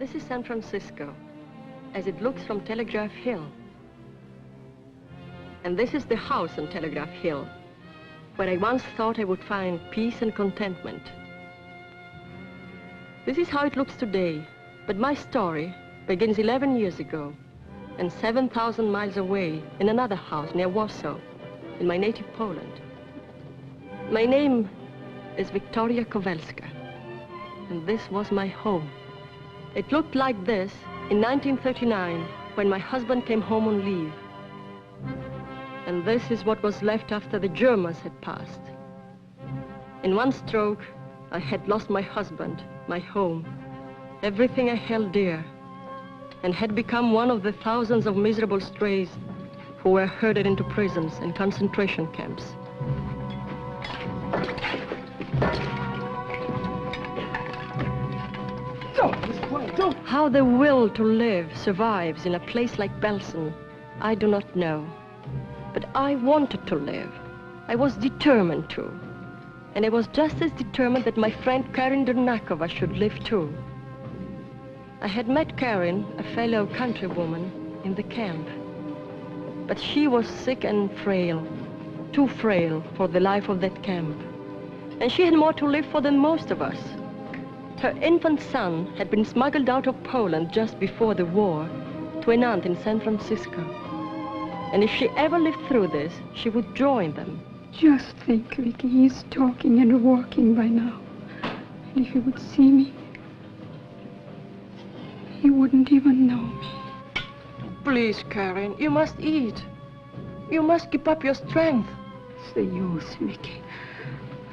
This is San Francisco, as it looks from Telegraph Hill. And this is the house on Telegraph Hill, where I once thought I would find peace and contentment. This is how it looks today, but my story begins 11 years ago, and 7,000 miles away in another house near Warsaw, in my native Poland. My name is Victoria Kowalska, and this was my home. It looked like this in 1939, when my husband came home on leave. And this is what was left after the Germans had passed. In one stroke, I had lost my husband, my home, everything I held dear, and had become one of the thousands of miserable strays who were herded into prisons and concentration camps. How the will to live survives in a place like Belsen, I do not know. But I wanted to live. I was determined to. And I was just as determined that my friend Karin Dernakova should live too. I had met Karin, a fellow countrywoman, in the camp. But she was sick and frail, too frail for the life of that camp. And she had more to live for than most of us. Her infant son had been smuggled out of Poland just before the war to an aunt in San Francisco. And if she ever lived through this, she would join them. Just think, Vicky, he's talking and walking by now. And if he would see me, he wouldn't even know me. Please, Karin, you must eat. You must keep up your strength. It's the use, Vicky.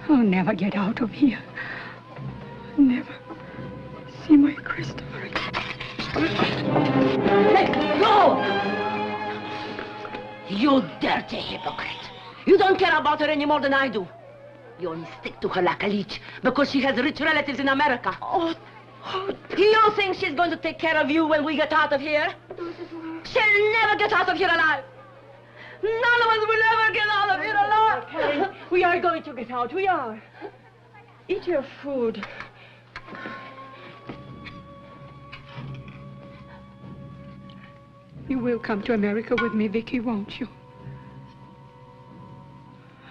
I'll never get out of here. I'll never see my Christopher again. Let go! You dirty hypocrite. You don't care about her any more than I do. You only stick to her like a leech because she has rich relatives in America. Oh, you think she's going to take care of you when we get out of here? She'll never get out of here alive. None of us will ever get out of here alive. Karin, we are going to get out. We are. Eat your food. You will come to America with me, Vicky, won't you?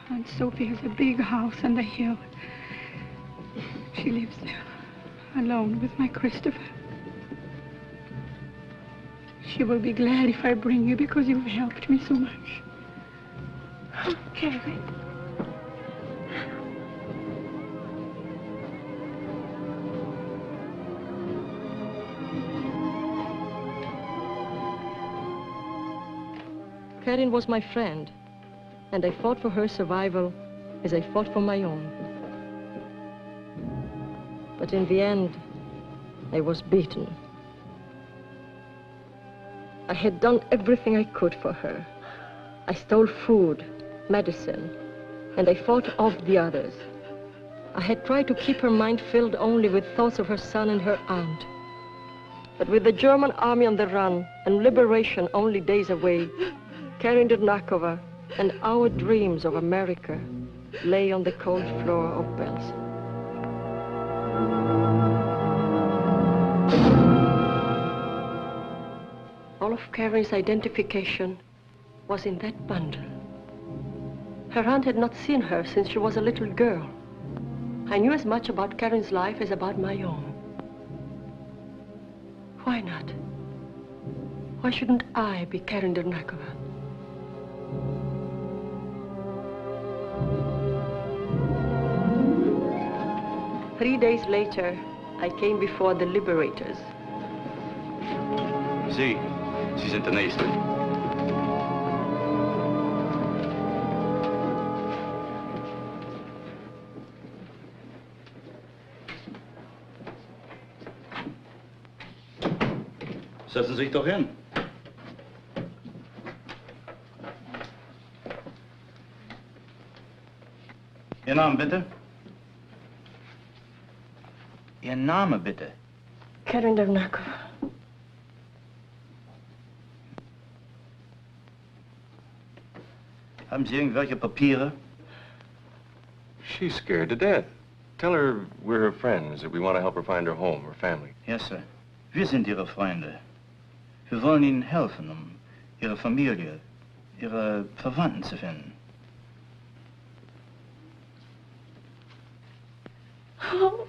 Aunt Sophie has a big house on the hill. She lives there, alone with my Christopher. She will be glad if I bring you because you've helped me so much. Okay. Karin was my friend, and I fought for her survival as I fought for my own. But in the end, I was beaten. I had done everything I could for her. I stole food, medicine, and I fought off the others. I had tried to keep her mind filled only with thoughts of her son and her aunt. But with the German army on the run and liberation only days away, Karin Dernakova and our dreams of America lay on the cold floor of Belsen. All of Karin's identification was in that bundle. Her aunt had not seen her since she was a little girl. I knew as much about Karin's life as about my own. Why not? Why shouldn't I be Karin Dernakova? 3 days later, I came before the liberators. Sie sind der Nächste. Setzen Sie sich doch hin. Ihr Name bitte? Ihr Name bitte? Karin Dernakova. Haben Sie irgendwelche Papiere? She's scared to death. Tell her we're her friends, that we want to help her find her home, her family. Yes, sir. Wir sind Ihre Freunde. Wir wollen Ihnen helfen, um Ihre Familie, Ihre Verwandten zu finden. Oh.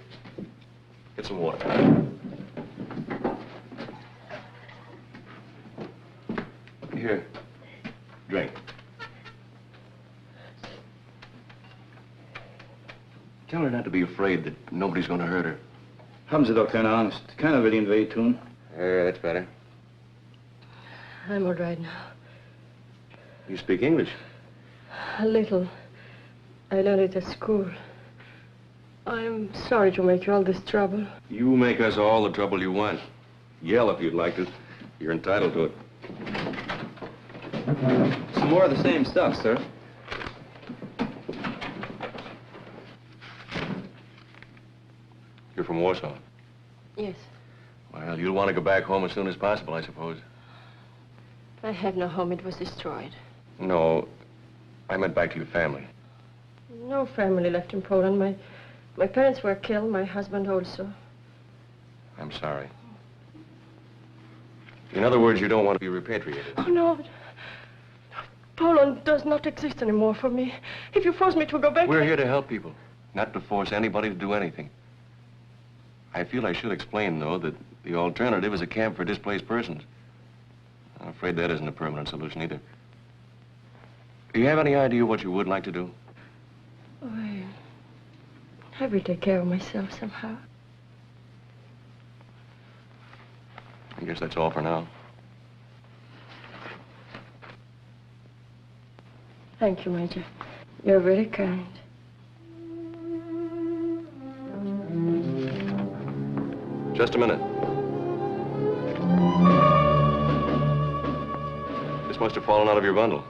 Get some water. Here. Drink. Tell her not to be afraid that nobody's going to hurt her. Haben Sie doch keine Angst. Keiner will Ihnen wehtun. Yeah, that's better. I'm all right now. You speak English? A little. I learned it at school. I'm sorry to make you all this trouble. You make us all the trouble you want. Yell if you'd like to. You're entitled to it. Some more of the same stuff, sir. You're from Warsaw? Yes. Well, you'll want to go back home as soon as possible, I suppose. I have no home. It was destroyed. No, I meant back to your family. No family left in Poland. My parents were killed, my husband also. I'm sorry. In other words, you don't want to be repatriated. Oh, no. Poland does not exist anymore for me. If you force me to go back... We're here to help people, not to force anybody to do anything. I feel I should explain, though, that the alternative is a camp for displaced persons. I'm afraid that isn't a permanent solution either. Do you have any idea what you would like to do? Oh, I will take care of myself somehow. I guess that's all for now. Thank you, Major. You're very kind. Just a minute. This must have fallen out of your bundle.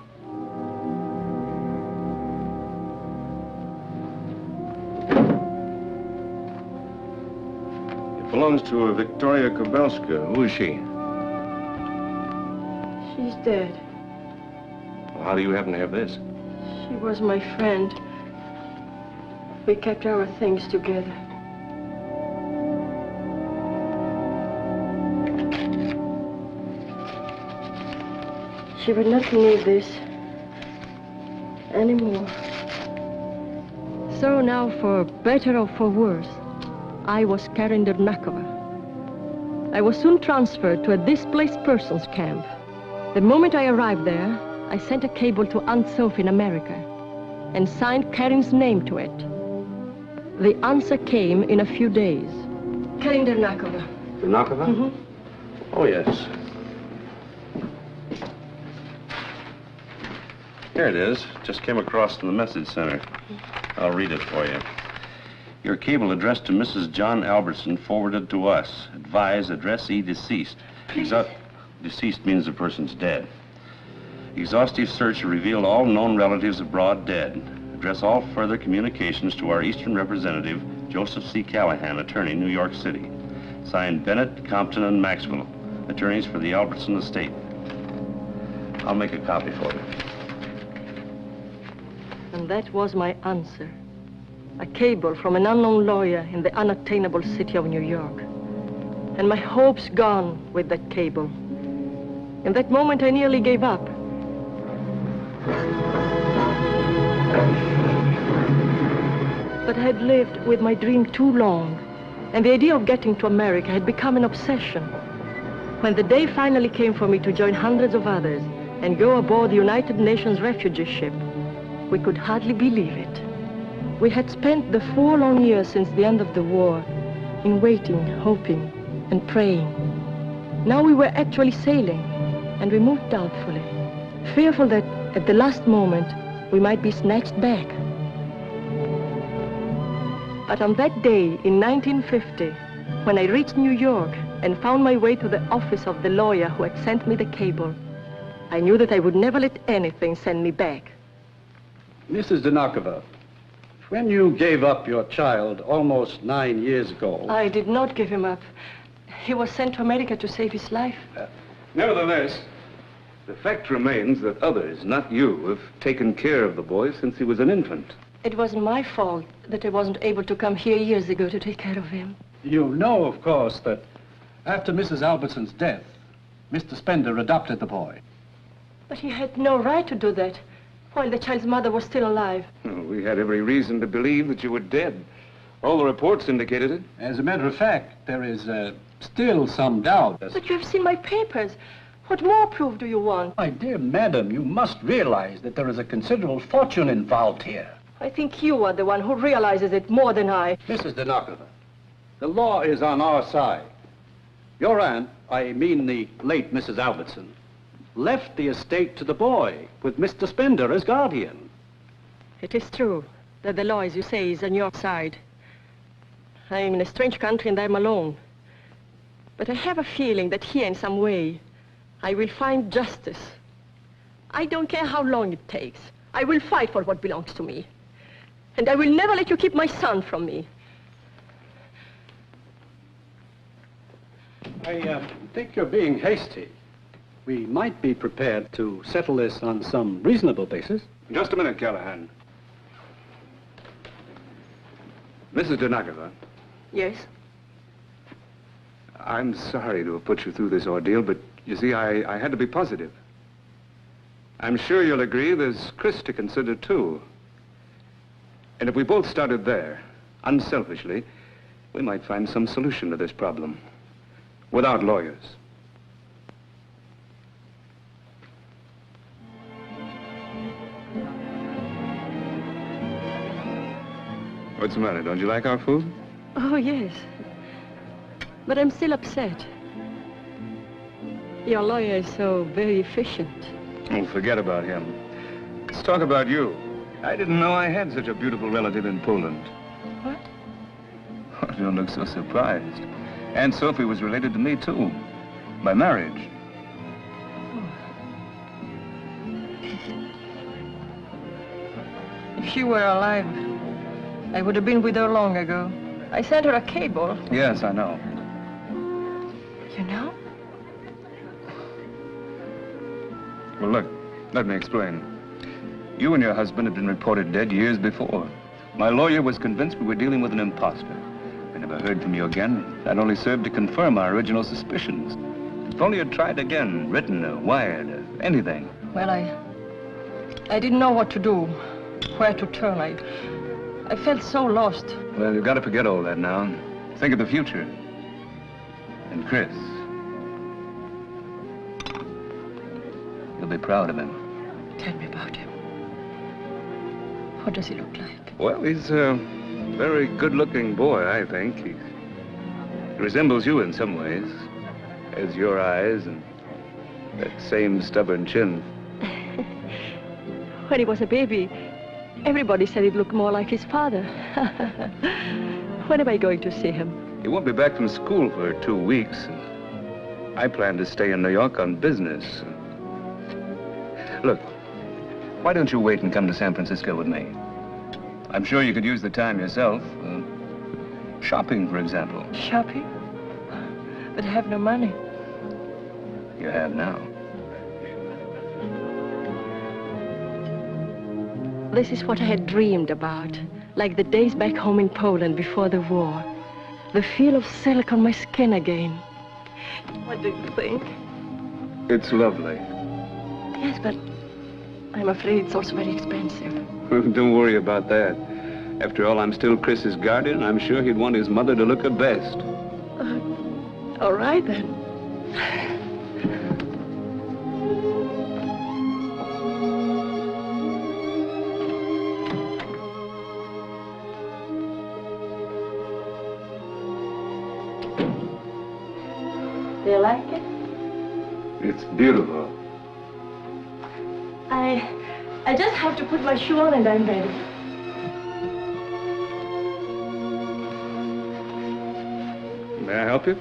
It belongs to a Victoria Kobelska. Who is she? She's dead. Well, how do you happen to have this? She was my friend. We kept our things together. She would not need this anymore. So now, for better or for worse, I was Karen Dernakova. I was soon transferred to a displaced persons camp. The moment I arrived there, I sent a cable to Aunt Sophie in America and signed Karen's name to it. The answer came in a few days. Karen Dernakova. Dernakova? Mm-hmm. Oh, yes. Here it is. Just came across from the message center. I'll read it for you. Your cable addressed to Mrs. John Albertson forwarded to us. Advise addressee deceased. Deceased means the person's dead. Exhaustive search revealed all known relatives abroad dead. Address all further communications to our Eastern representative, Joseph C. Callahan, attorney, New York City. Signed Bennett, Compton, and Maxwell, attorneys for the Albertson estate. I'll make a copy for you. And that was my answer. A cable from an unknown lawyer in the unattainable city of New York. And my hopes gone with that cable. In that moment, I nearly gave up. But I had lived with my dream too long, and the idea of getting to America had become an obsession. When the day finally came for me to join hundreds of others and go aboard the United Nations refugee ship, we could hardly believe it. We had spent the 4 long years since the end of the war in waiting, hoping, and praying. Now we were actually sailing, and we moved doubtfully, fearful that at the last moment we might be snatched back. But on that day in 1950, when I reached New York and found my way to the office of the lawyer who had sent me the cable, I knew that I would never let anything send me back. Mrs. Dernakova, when you gave up your child almost 9 years ago... I did not give him up. He was sent to America to save his life. Nevertheless, the fact remains that others, not you, have taken care of the boy since he was an infant. It wasn't my fault that I wasn't able to come here years ago to take care of him. You know, of course, that After Mrs. Albertson's death, Mr. Spender adopted the boy. But he had no right to do that while the child's mother was still alive. Well, we had every reason to believe that you were dead. All the reports indicated it. As a matter of fact, there is still some doubt. But you have seen my papers. What more proof do you want? My dear madam, you must realize that there is a considerable fortune involved here. I think you are the one who realizes it more than I. Mrs. Denokhova, the law is on our side. Your aunt, I mean the late Mrs. Albertson, left the estate to the boy with Mr. Spender as guardian. It is true that the law, as you say, is on your side. I am in a strange country and I'm alone. But I have a feeling that here in some way I will find justice. I don't care how long it takes. I will fight for what belongs to me. And I will never let you keep my son from me. I think you're being hasty. We might be prepared to settle this on some reasonable basis. Just a minute, Callahan. Mrs. Denokhova, Yes? I'm sorry to have put you through this ordeal, but you see, I had to be positive. I'm sure you'll agree there's Chris to consider, too. And if we both started there, unselfishly, we might find some solution to this problem. Without lawyers. What's the matter? Don't you like our food? Oh, yes. But I'm still upset. Your lawyer is so very efficient. Oh, forget about him. Let's talk about you. I didn't know I had such a beautiful relative in Poland. What? Oh, don't look so surprised. Aunt Sophie was related to me, too. By marriage. If she were alive, I would have been with her long ago. I sent her a cable. Yes, I know. You know? Well, look, let me explain. You and your husband had been reported dead years before. My lawyer was convinced we were dealing with an imposter. I never heard from you again. That only served to confirm our original suspicions. If only you'd tried again, written or wired or anything. Well, I didn't know what to do, where to turn. I felt so lost. Well, you've got to forget all that now. Think of the future. And Chris. You'll be proud of him. Tell me about him. What does he look like? Well, he's a very good-looking boy, I think. He resembles you in some ways. Has your eyes and that same stubborn chin. When he was a baby, everybody said he'd look more like his father. When am I going to see him? He won't be back from school for 2 weeks. And I plan to stay in New York on business. Look, why don't you wait and come to San Francisco with me? I'm sure you could use the time yourself. Shopping, for example. Shopping? But I have no money. You have now. This is what I had dreamed about, like the days back home in Poland before the war. The feel of silk on my skin again. What do you think? It's lovely. Yes, but I'm afraid it's also very expensive. Don't worry about that. After all, I'm still Chris's guardian. I'm sure he'd want his mother to look her best. All right, then. Do you like it? It's beautiful. I just have to put my shoe on and I'm ready. May I help you?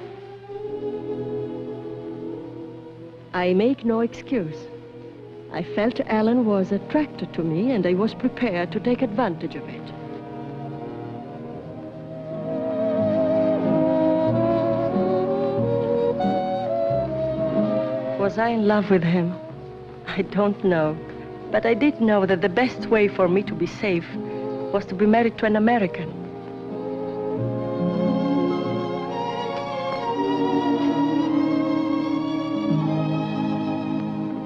I make no excuse. I felt Alan was attracted to me and I was prepared to take advantage of it. Was I in love with him? I don't know. But I did know that the best way for me to be safe was to be married to an American.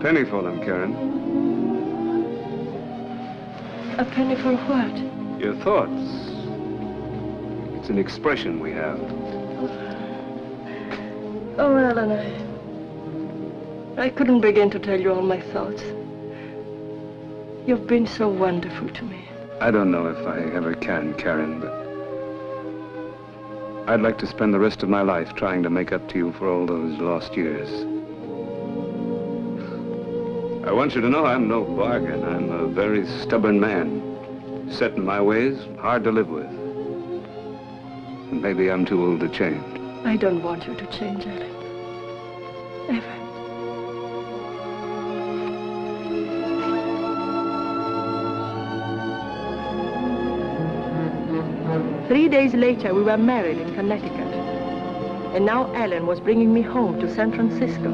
penny for them, Karen. A penny for what? Your thoughts. It's an expression we have. Oh, Alan, I couldn't begin to tell you all my thoughts. You've been so wonderful to me. I don't know if I ever can, Karen, but I'd like to spend the rest of my life trying to make up to you for all those lost years. I want you to know I'm no bargain. I'm a very stubborn man. Set in my ways, hard to live with. And maybe I'm too old to change. I don't want you to change, Alan. Ever. 3 days later, we were married in Connecticut. And now Alan was bringing me home to San Francisco.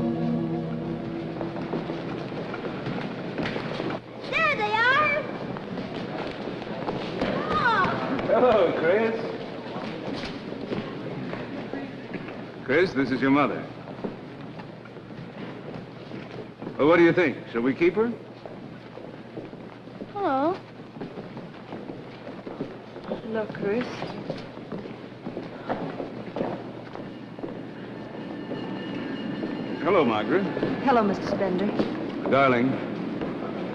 There they are! Oh. Hello, Chris. Chris, this is your mother. Well, what do you think? Shall we keep her? Hello. Hello, Chris. Hello, Margaret. Hello, Mr. Spender. Darling,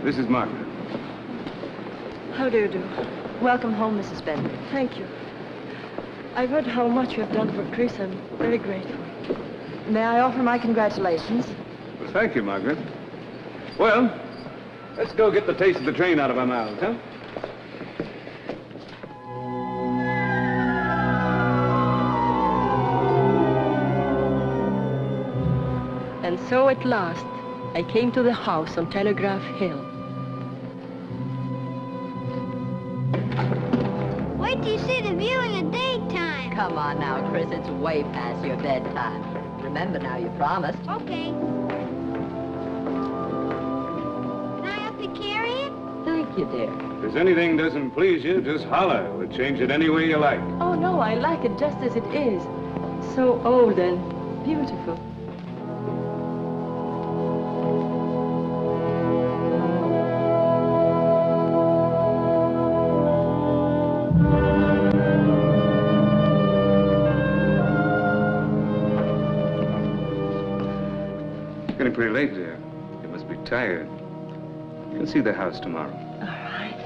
this is Margaret. How do you do? Welcome home, Mrs. Spender. Thank you. I've heard how much you have done for Chris. I'm very grateful. May I offer my congratulations? Well, thank you, Margaret. Well, let's go get the taste of the train out of our mouths, huh? And so at last, I came to the house on Telegraph Hill. Wait till you see the view in the daytime. Come on now, Chris. It's way past your bedtime. Remember now, you promised. Okay. Can I help you carry it? Thank you, dear. If there's anything doesn't please you, just holler. We'll change it any way you like. Oh, no, I like it just as it is. So old and beautiful. It's getting pretty late, dear. You must be tired. You can see the house tomorrow. All right.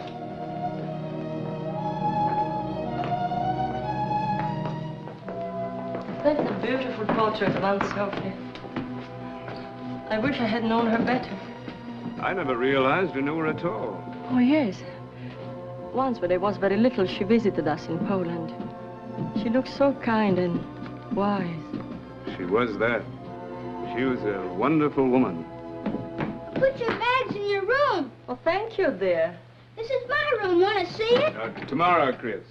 That's a beautiful portrait of Aunt Sophie. I wish I had known her better. I never realized you knew her at all. Oh, yes. Once, when I was very little, she visited us in Poland. She looked so kind and wise. She was that. She was a wonderful woman. Put your bags in your room. Oh, thank you, dear. This is my room. Want to see it? Tomorrow, Chris.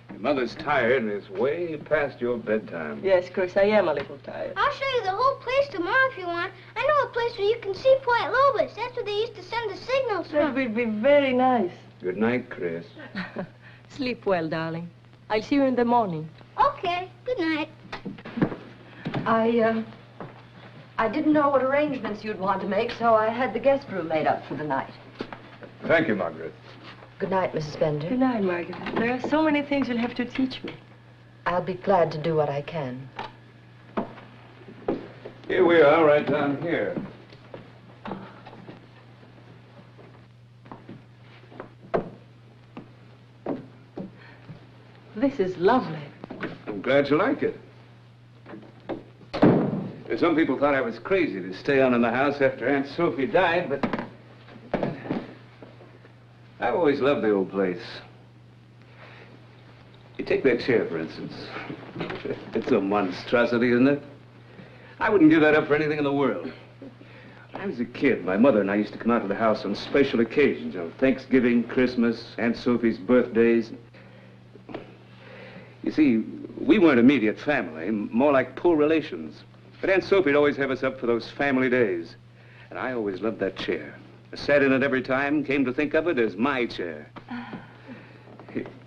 Your mother's tired and it's way past your bedtime. Yes, Chris, I am a little tired. I'll show you the whole place tomorrow if you want. I know a place where you can see Point Lobos. That's where they used to send the signals That from. will be very nice. Good night, Chris. Sleep well, darling. I'll see you in the morning. Okay. Good night. I didn't know what arrangements you'd want to make, so I had the guest room made up for the night. Thank you, Margaret. Good night, Mrs. Spender. Good night, Margaret. There are so many things you'll have to teach me. I'll be glad to do what I can. Here we are, right down here. This is lovely. I'm glad you like it. Some people thought I was crazy to stay on in the house after Aunt Sophie died, but I've always loved the old place. You take that chair, for instance. It's a monstrosity, isn't it? I wouldn't give that up for anything in the world. When I was a kid, my mother and I used to come out to the house on special occasions, you know, Thanksgiving, Christmas, Aunt Sophie's birthdays. You see, we weren't immediate family, more like poor relations. But Aunt Sophie'd always have us up for those family days. And I always loved that chair. I sat in it every time, came to think of it as my chair.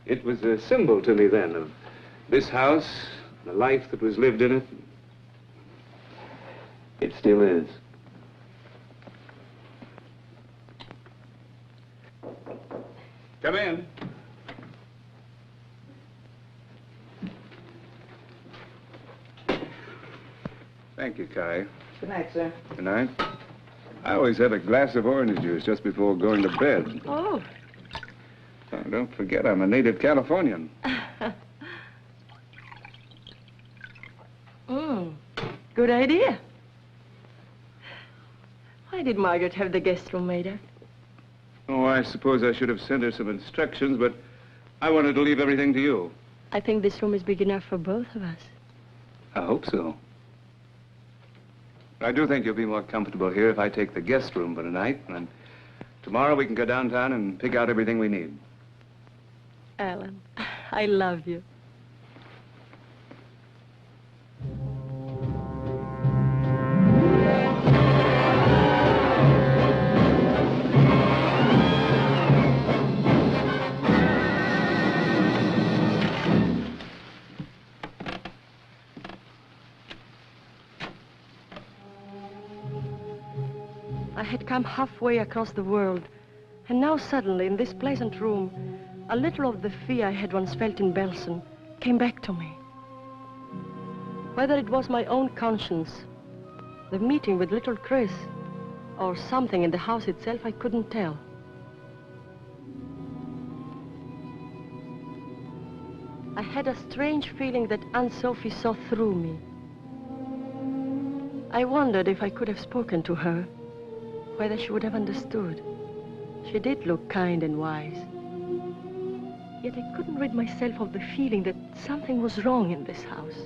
It was a symbol to me then of this house, the life that was lived in it. It still is. Come in. Thank you, Kai. Good night, sir. Good night. I always have a glass of orange juice just before going to bed. Oh. Oh, don't forget, I'm a native Californian. Good idea. Why did Margaret have the guest room made up? Oh, I suppose I should have sent her some instructions, but I wanted to leave everything to you. I think this room is big enough for both of us. I hope so. I do think you'll be more comfortable here if I take the guest room for tonight, and then tomorrow we can go downtown and pick out everything we need. Alan, I love you. I had come halfway across the world, and now suddenly, in this pleasant room, a little of the fear I had once felt in Belsen came back to me. Whether it was my own conscience, the meeting with little Chris, or something in the house itself, I couldn't tell. I had a strange feeling that Aunt Sophie saw through me. I wondered if I could have spoken to her, whether she would have understood. She did look kind and wise. Yet I couldn't rid myself of the feeling that something was wrong in this house.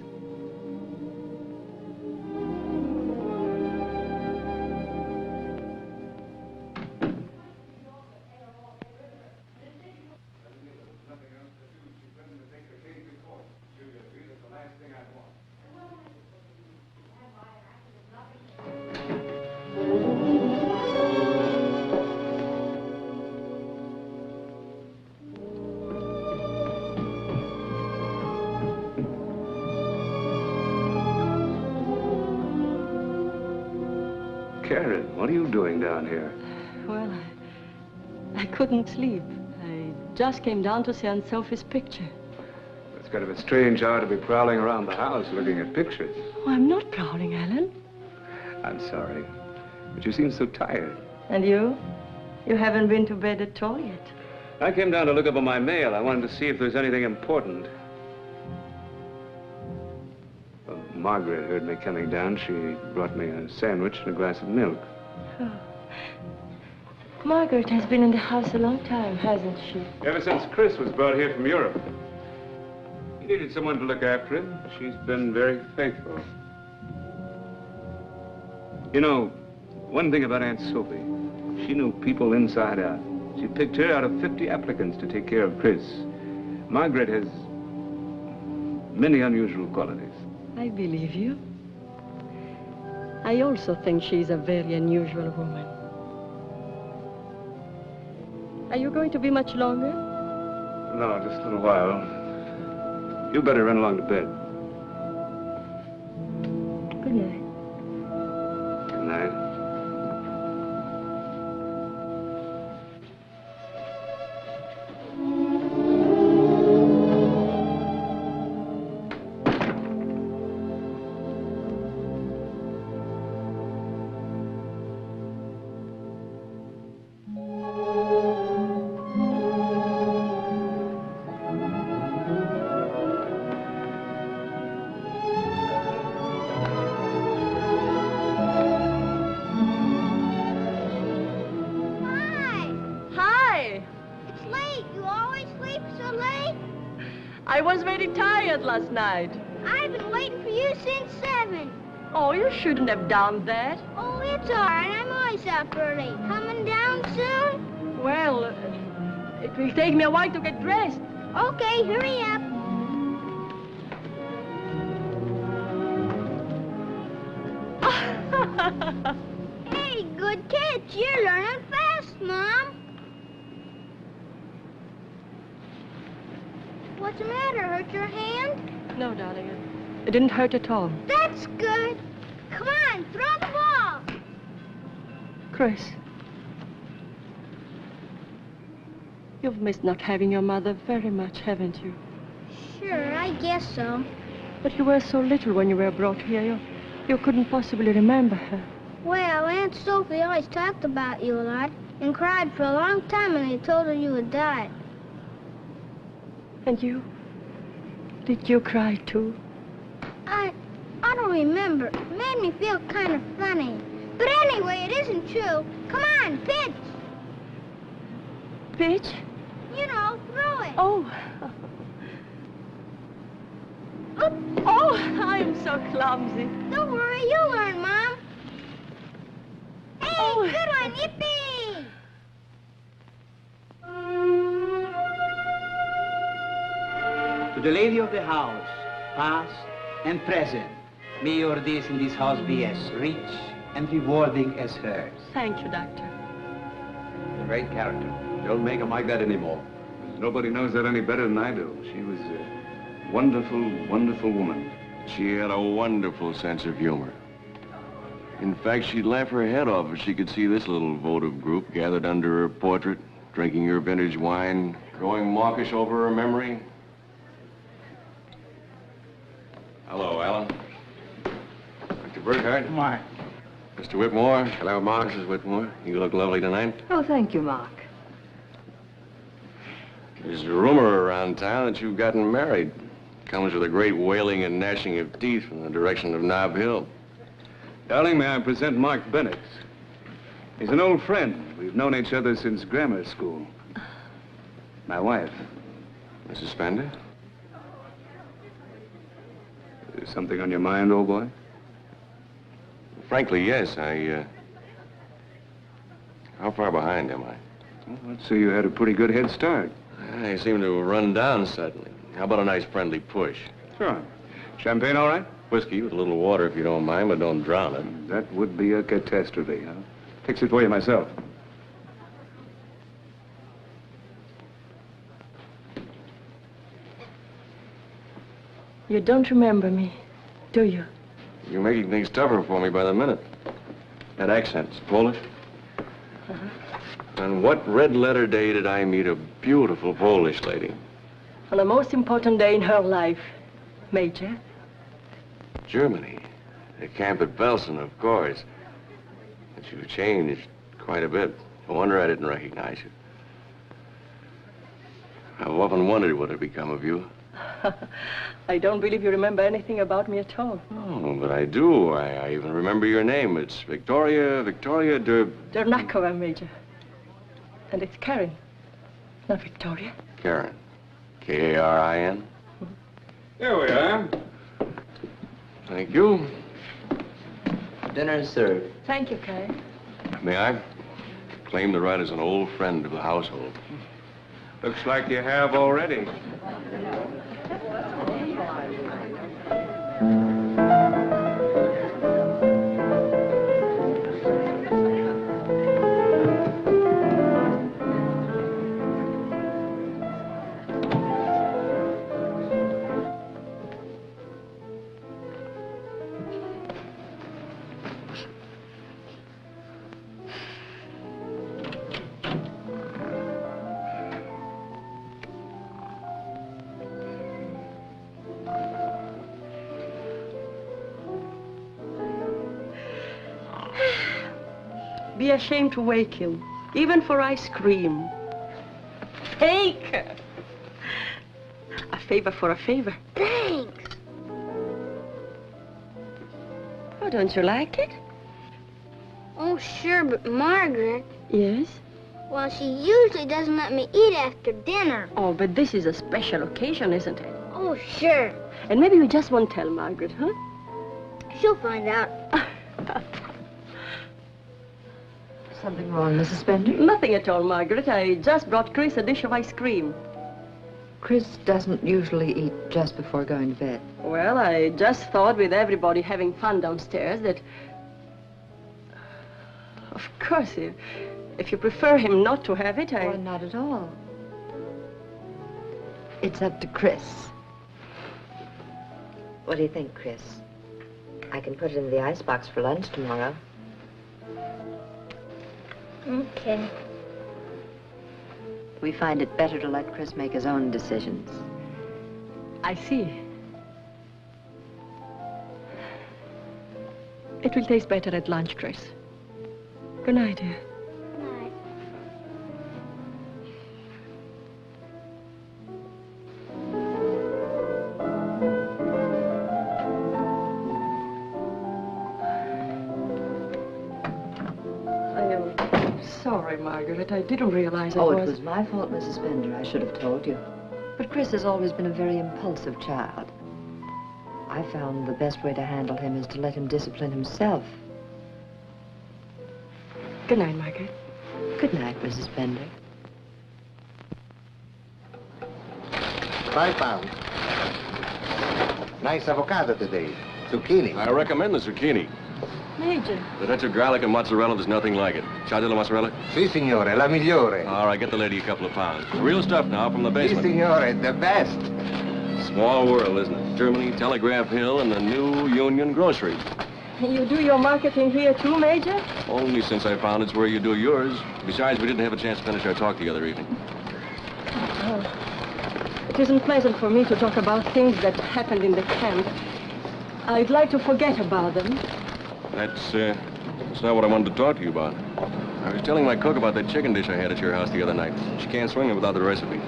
Karen, what are you doing down here? Well, I couldn't sleep. I just came down to see Aunt Sophie's picture. It's kind of a strange hour to be prowling around the house looking at pictures. Oh, I'm not prowling, Alan. I'm sorry, but you seem so tired. And you? You haven't been to bed at all yet. I came down to look over my mail. I wanted to see if there's anything important. Well, Margaret heard me coming down. She brought me a sandwich and a glass of milk. Oh. Margaret has been in the house a long time, hasn't she? Ever since Chris was brought here from Europe. He needed someone to look after him. She's been very faithful. You know, one thing about Aunt Sophie, she knew people inside out. She picked her out of 50 applicants to take care of Chris. Margaret has many unusual qualities. I believe you. I also think she's a very unusual woman. Are you going to be much longer? No, just a little while. You better run along to bed. Good night. Good night. I was very tired last night. I've been waiting for you since 7. Oh, you shouldn't have done that. Oh, it's all right. I'm always up early. Coming down soon? Well, it will take me a while to get dressed. Okay, hurry up. Hey, good catch. You're learning fast, Mom. What's the matter? Hurt your hand? No, darling. It didn't hurt at all. That's good. Come on, throw the ball. Chris. You've missed not having your mother very much, haven't you? Sure, I guess so. But you were so little when you were brought here. You couldn't possibly remember her. Well, Aunt Sophie always talked about you a lot and cried for a long time when they told her you had died. And you? Did you cry too? I don't remember. It made me feel kind of funny. But anyway, it isn't true. Come on, pitch. Pitch? You know, throw it. Oh. Oh, I'm so clumsy. Don't worry, you'll learn, Mom. Hey, Oh. good one, yippee! To the lady of the house, past and present, may your days in this house be as rich and rewarding as hers. Thank you, Doctor. A great character. Don't make him like that anymore. Nobody knows that any better than I do. She was a wonderful, wonderful woman. She had a wonderful sense of humor. In fact, she'd laugh her head off if she could see this little votive group gathered under her portrait, drinking her vintage wine, growing mawkish over her memory. Hello, Alan. Dr. Burkhardt. Mark. Mr. Whitmore. Hello, Mark. Mrs. Whitmore. You look lovely tonight. Oh, thank you, Mark. There's a rumor around town that you've gotten married. Comes with a great wailing and gnashing of teeth from the direction of Nob Hill. Darling, may I present Mark Bennett? He's an old friend. We've known each other since grammar school. My wife. Mrs. Spender? Is something on your mind, old boy? Frankly, yes. How far behind am I? Well, let's see, you had a pretty good head start. I seem to have run down suddenly. How about a nice friendly push? Sure. Champagne all right? Whiskey with a little water if you don't mind, but don't drown it. That would be a catastrophe, huh? Fix it for you myself. You don't remember me, do you? You're making things tougher for me by the minute. That accent's Polish. On what red letter day did I meet a beautiful Polish lady? On the most important day in her life, Major. Germany. The camp at Belsen, of course. But you've changed quite a bit. No wonder I didn't recognize you. I've often wondered what had become of you. I don't believe you remember anything about me at all. Oh, but I do. I even remember your name. It's Victoria Dernakova, Major. And it's Karen, not Victoria. Karen. K-A-R-I-N? Here we are. Thank you. Dinner is served. Thank you, Karen. May I claim the right as an old friend of the household? Looks like you have already. Be ashamed to wake him, even for ice cream. Take! A favor for a favor. Thanks. Oh, don't you like it? Oh, sure, but Margaret, Yes. well, she usually doesn't let me eat after dinner. Oh, but this is a special occasion, isn't it? Oh, sure. And maybe you just won't tell Margaret, huh? She'll find out. Something wrong, Mrs. Spender? Nothing at all, Margaret. I just brought Chris a dish of ice cream. Chris doesn't usually eat just before going to bed. Well, I just thought with everybody having fun downstairs that... Of course, if you prefer him not to have it, Oh, not at all. It's up to Chris. What do you think, Chris? I can put it in the icebox for lunch tomorrow. Okay. We find it better to let Chris make his own decisions. I see. It will taste better at lunch, Chris. Good night, dear. Night. I am sorry, Margaret. I didn't realize Oh, it was my fault, Mrs. Bender. I should have told you. But Chris has always been a very impulsive child. I found the best way to handle him is to let him discipline himself. Good night, Margaret. Good night, Mrs. Bender. £5. Nice avocado today. Zucchini. I recommend the zucchini. Major. The touch of garlic and mozzarella, there's nothing like it. Ciao della mozzarella? Si, signore, la migliore. All right, get the lady a couple of pounds. Real stuff now from the Si, basement. signore, the best. Small world, isn't it? Germany, Telegraph Hill, and the new Union Grocery. You do your marketing here too, Major? Only since I found it's where you do yours. Besides, we didn't have a chance to finish our talk the other evening. Oh. It isn't pleasant for me to talk about things that happened in the camp. I'd like to forget about them. That's not what I wanted to talk to you about. I was telling my cook about that chicken dish I had at your house the other night. She can't swing it without the recipe.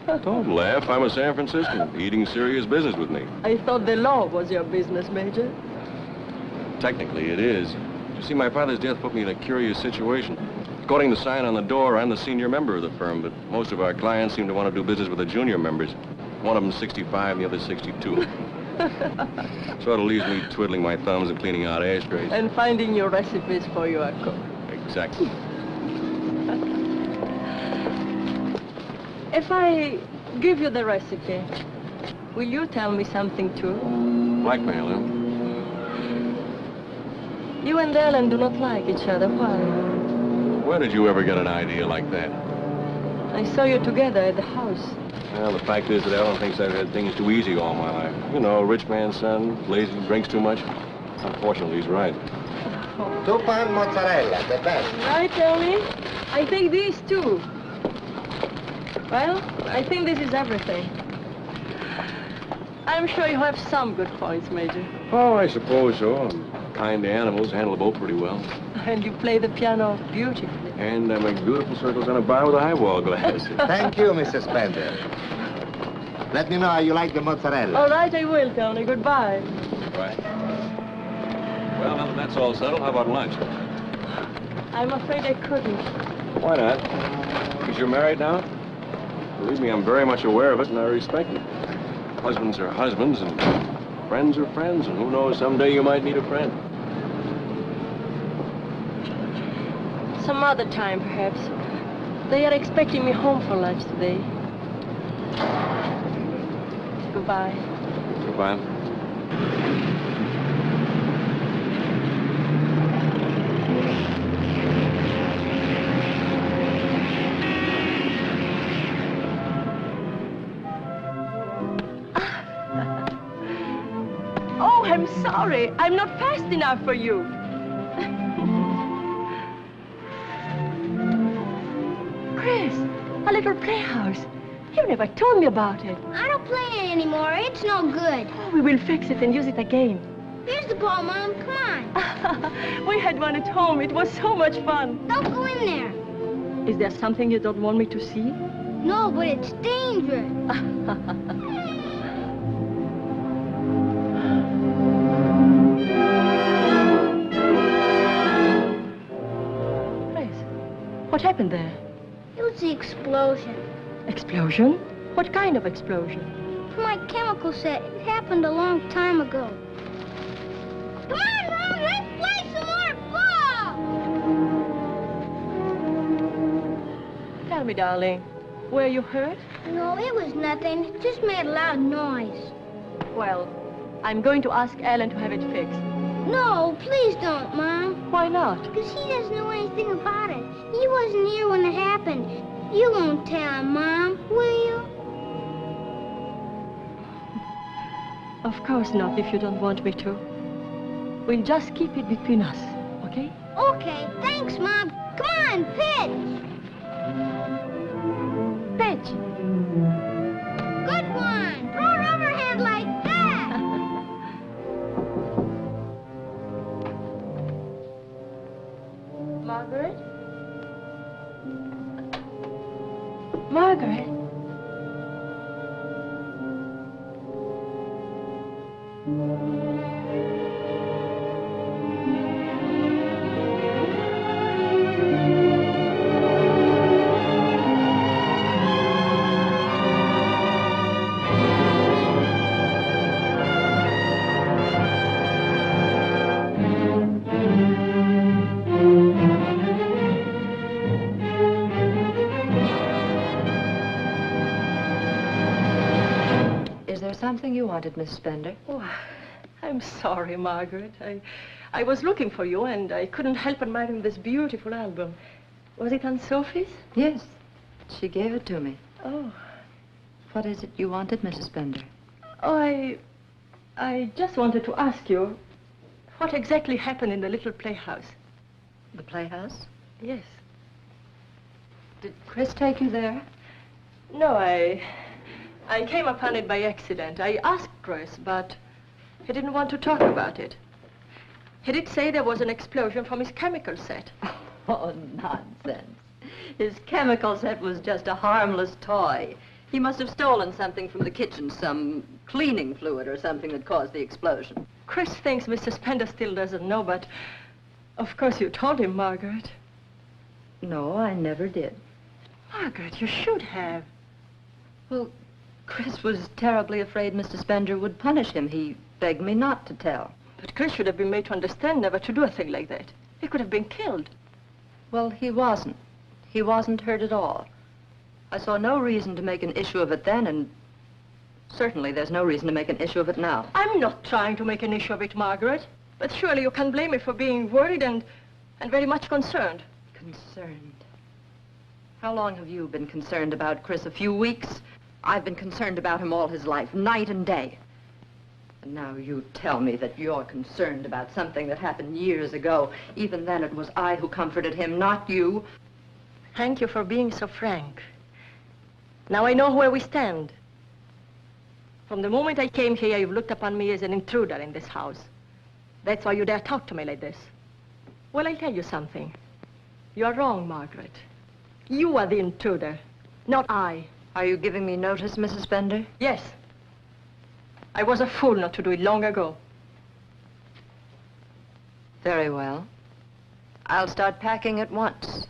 Don't laugh. I'm a San Franciscan, eating serious business with me. I thought the law was your business, Major. Technically, it is. You see, my father's death put me in a curious situation. According to the sign on the door, I'm the senior member of the firm, but most of our clients seem to want to do business with the junior members. One of them's 65 and the other's 62. Sort of leaves me twiddling my thumbs and cleaning out ashtrays. And finding your recipes for your cook. Exactly. If I give you the recipe, will you tell me something too? Blackmail, huh? You and Ellen do not like each other. Why? Where did you ever get an idea like that? I saw you together at the house. Well, the fact is that Ellen thinks I've had things too easy all my life. You know, rich man's son, lazy, drinks too much. Unfortunately, he's right. £2 mozzarella, the best. Right, Ellie? I take these too. Well, I think this is everything. I'm sure you have some good points, Major. Oh, I suppose so. I'm kind to animals, handle a boat pretty well. And you play the piano beautifully. And I make beautiful circles on a bar with a highball glass. Thank you, Mrs. Bender. Let me know how you like the mozzarella. All right, I will, Tony. Goodbye. Right. Well, now that that's all settled, how about lunch? I'm afraid I couldn't. Why not? Because you're married now? Believe me, I'm very much aware of it, and I respect it. Husbands are husbands, and friends are friends, and who knows, someday you might need a friend. Some other time, perhaps. They are expecting me home for lunch today. Goodbye. Goodbye. Oh, I'm sorry. I'm not fast enough for you. Chris, a little playhouse. You never told me about it. I don't play it anymore. It's no good. Oh, we will fix it and use it again. Here's the ball, Mom. Come on. We had one at home. It was so much fun. Don't go in there. Is there something you don't want me to see? No, but it's dangerous. Chris, what happened there? It was the explosion. Explosion? What kind of explosion? For my chemical set, it happened a long time ago. Come on, Mom, let's play some more ball! Tell me, darling, were you hurt? No, it was nothing. It just made a loud noise. Well, I'm going to ask Alan to have it fixed. No, please don't, Mom. Why not? Because he doesn't know anything about it. He wasn't here when it happened. You won't tell him, Mom, will you? Of course not, if you don't want me to. We'll just keep it between us, okay? Okay, thanks, Mom. Come on, pitch! Rich. Good one. Throw an overhand like that. Margaret? Margaret? Is there something you wanted, Miss Spender? Oh, I'm sorry, Margaret. I was looking for you, and I couldn't help admiring this beautiful album. Was it Aunt Sophie's? Yes. She gave it to me. Oh. What is it you wanted, Mrs. Spender? Oh, I just wanted to ask you what exactly happened in the little playhouse. The playhouse? Yes. Did Chris take you there? No, I came upon it by accident. I asked Chris, but he didn't want to talk about it. He did say there was an explosion from his chemical set. Oh, nonsense. His chemical set was just a harmless toy. He must have stolen something from the kitchen, some cleaning fluid or something that caused the explosion. Chris thinks Mr. Spender still doesn't know, but of course you told him, Margaret. No, I never did. Margaret, you should have. Well, Chris was terribly afraid Mr. Spender would punish him. He begged me not to tell. But Chris should have been made to understand never to do a thing like that. He could have been killed. Well, he wasn't. He wasn't hurt at all. I saw no reason to make an issue of it then, and certainly there's no reason to make an issue of it now. I'm not trying to make an issue of it, Margaret. But surely you can't blame me for being worried and very much concerned. Concerned? How long have you been concerned about Chris? A few weeks? I've been concerned about him all his life, night and day. And now you tell me that you're concerned about something that happened years ago. Even then, it was I who comforted him, not you. Thank you for being so frank. Now I know where we stand. From the moment I came here, you've looked upon me as an intruder in this house. That's why you dare talk to me like this. Well, I'll tell you something. You're wrong, Margaret. You are the intruder, not I. Are you giving me notice, Mrs. Spender? Yes. I was a fool not to do it long ago. Very well. I'll start packing at once.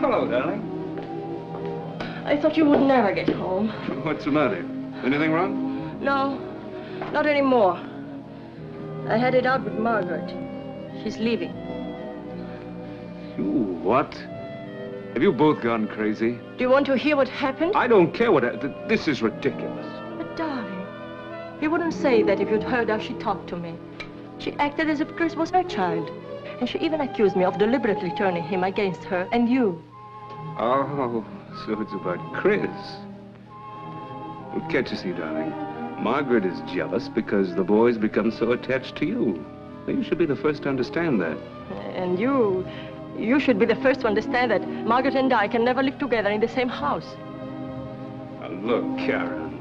Hello, darling. I thought you would never get home. What's the matter? Anything wrong? No, not anymore. I had it out with Margaret. She's leaving. You what? Have you both gone crazy? Do you want to hear what happened? I don't care what... This is ridiculous. But darling, you wouldn't say that if you'd heard how she talked to me. She acted as if Chris was her child. And she even accused me of deliberately turning him against her and you. Oh, so it's about Chris. Well, can't you see, darling? Margaret is jealous because the boy's become so attached to you. You should be the first to understand that. And you should be the first to understand that Margaret and I can never live together in the same house. Now, look, Karen.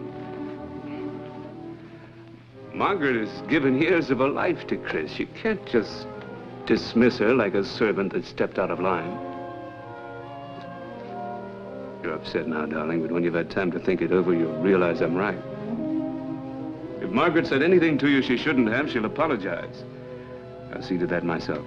Margaret has given years of her life to Chris. You can't just dismiss her like a servant that stepped out of line. You're upset now, darling, but when you've had time to think it over, you'll realize I'm right. If Margaret said anything to you she shouldn't have, she'll apologize. I'll see to that myself.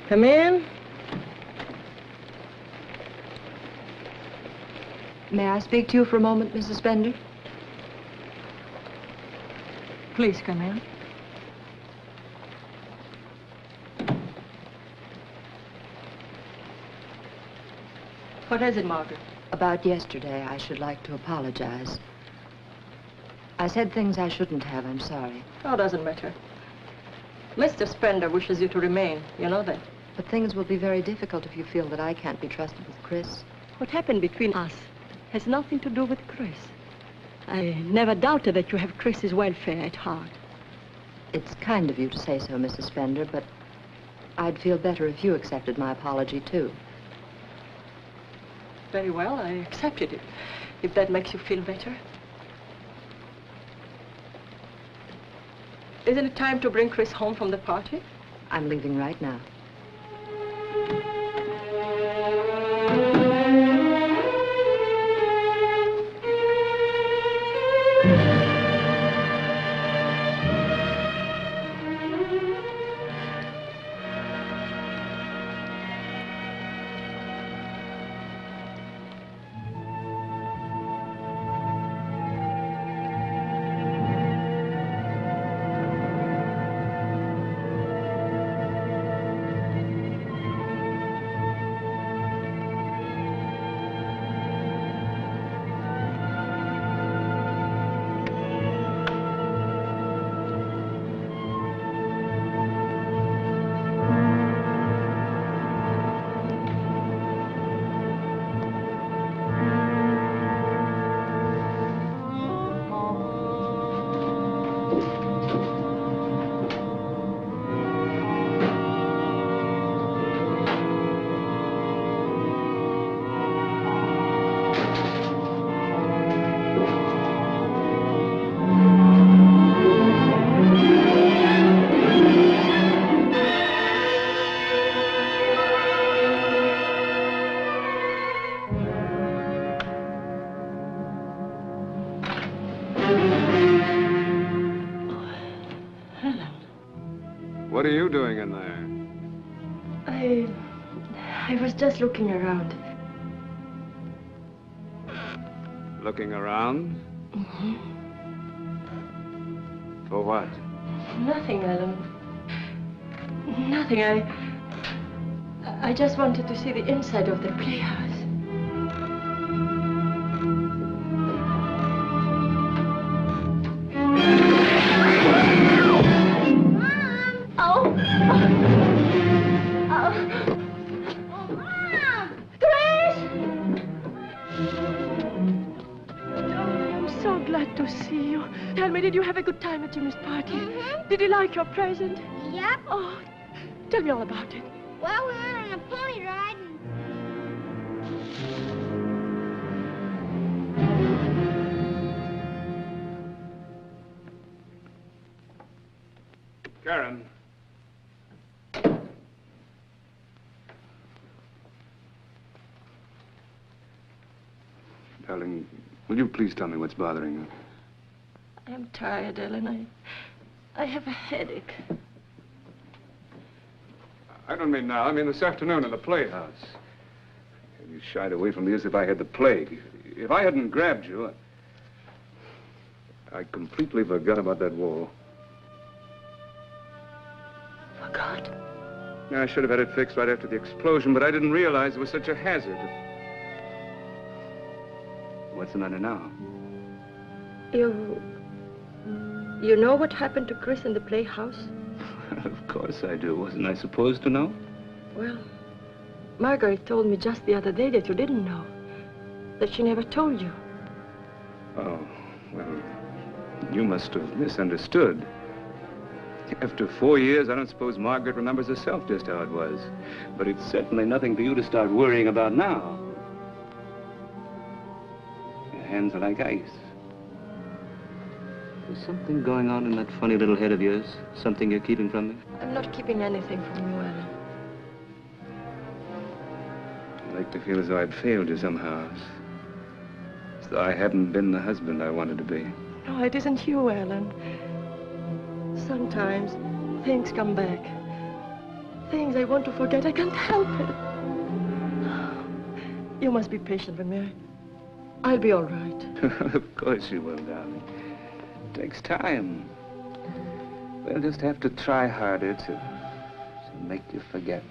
Come in. May I speak to you for a moment, Mrs. Spender? Please come in. What is it, Margaret? About yesterday, I should like to apologize. I said things I shouldn't have. I'm sorry. Oh, doesn't matter. Mr. Spender wishes you to remain. You know that. But things will be very difficult if you feel that I can't be trusted with Chris. What happened between us has nothing to do with Chris. I never doubted that you have Chris's welfare at heart. It's kind of you to say so, Mrs. Spender, but I'd feel better if you accepted my apology, too. Very well, I accepted it, if that makes you feel better. Isn't it time to bring Chris home from the party? I'm leaving right now. What are you doing in there? I was just looking around. Looking around? Mm-hmm. For what? Nothing, Alan. Nothing. I just wanted to see the inside of the playhouse. Did you have a good time at Jimmy's party? Mm-hmm. Did he like your present? Yep. Oh, tell me all about it. Well, we went on a pony ride and... Karen. Darling, will you please tell me what's bothering you? I'm tired, Ellen. I have a headache. I don't mean now. I mean this afternoon in the playhouse. You shied away from me as if I had the plague. If I hadn't grabbed you, I completely forgot about that wall. Forgot? I should have had it fixed right after the explosion, but I didn't realize it was such a hazard. What's the matter now? You know what happened to Chris in the playhouse? Of course I do. Wasn't I supposed to know? Well, Margaret told me just the other day that you didn't know. That she never told you. Oh, well, you must have misunderstood. After 4 years, I don't suppose Margaret remembers herself just how it was. But it's certainly nothing for you to start worrying about now. Your hands are like ice. There's something going on in that funny little head of yours? Something you're keeping from me? I'm not keeping anything from you, Ellen. I like to feel as though I'd failed you somehow. As though I hadn't been the husband I wanted to be. No, it isn't you, Ellen. Sometimes things come back. Things I want to forget. I can't help it. You must be patient with me. I'll be all right. Of course you will, darling. It takes time. We'll just have to try harder to make you forget.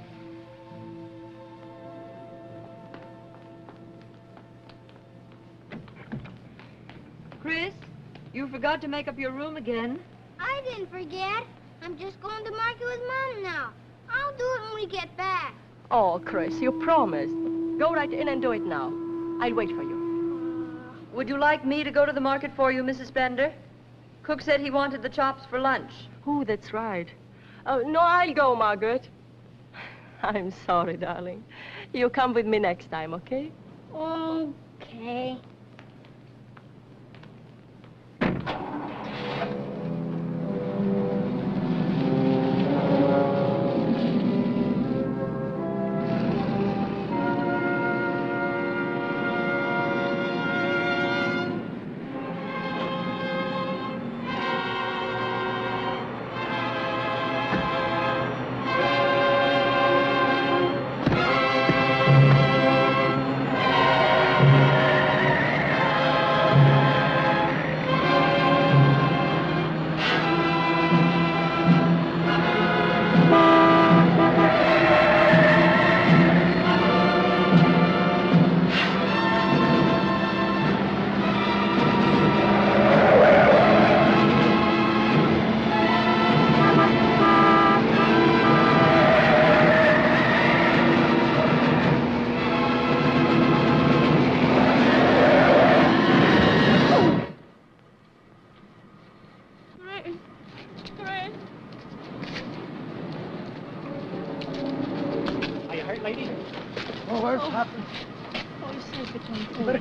you forgot to make up your room again. I didn't forget. I'm just going to market with Mom now. I'll do it when we get back. Oh, Chris, you promised. Go right in and do it now. I'll wait for you. Would you like me to go to the market for you, Mrs. Bender? Cook said he wanted the chops for lunch. Oh, that's right. Oh, no, I'll go, Margaret. I'm sorry, darling. You come with me next time, okay? Okay.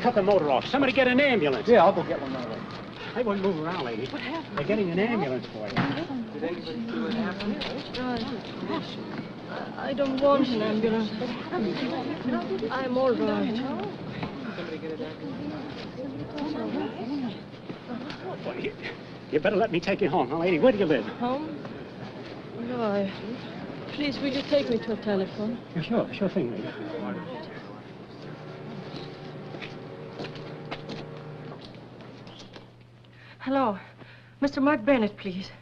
Cut the motor off. Somebody get an ambulance. Yeah, I'll go get one right away. Hey, won't move around, lady. What happened? They're getting an ambulance for you. Did anybody see what happened? I don't want an ambulance. I'm all right. Somebody get an ambulance. Well, you better let me take you home, huh, lady? Where do you live? Home? No, please, will you take me to a telephone? Yeah, sure thing, lady. Hello. Mr. Mark Bennett, please.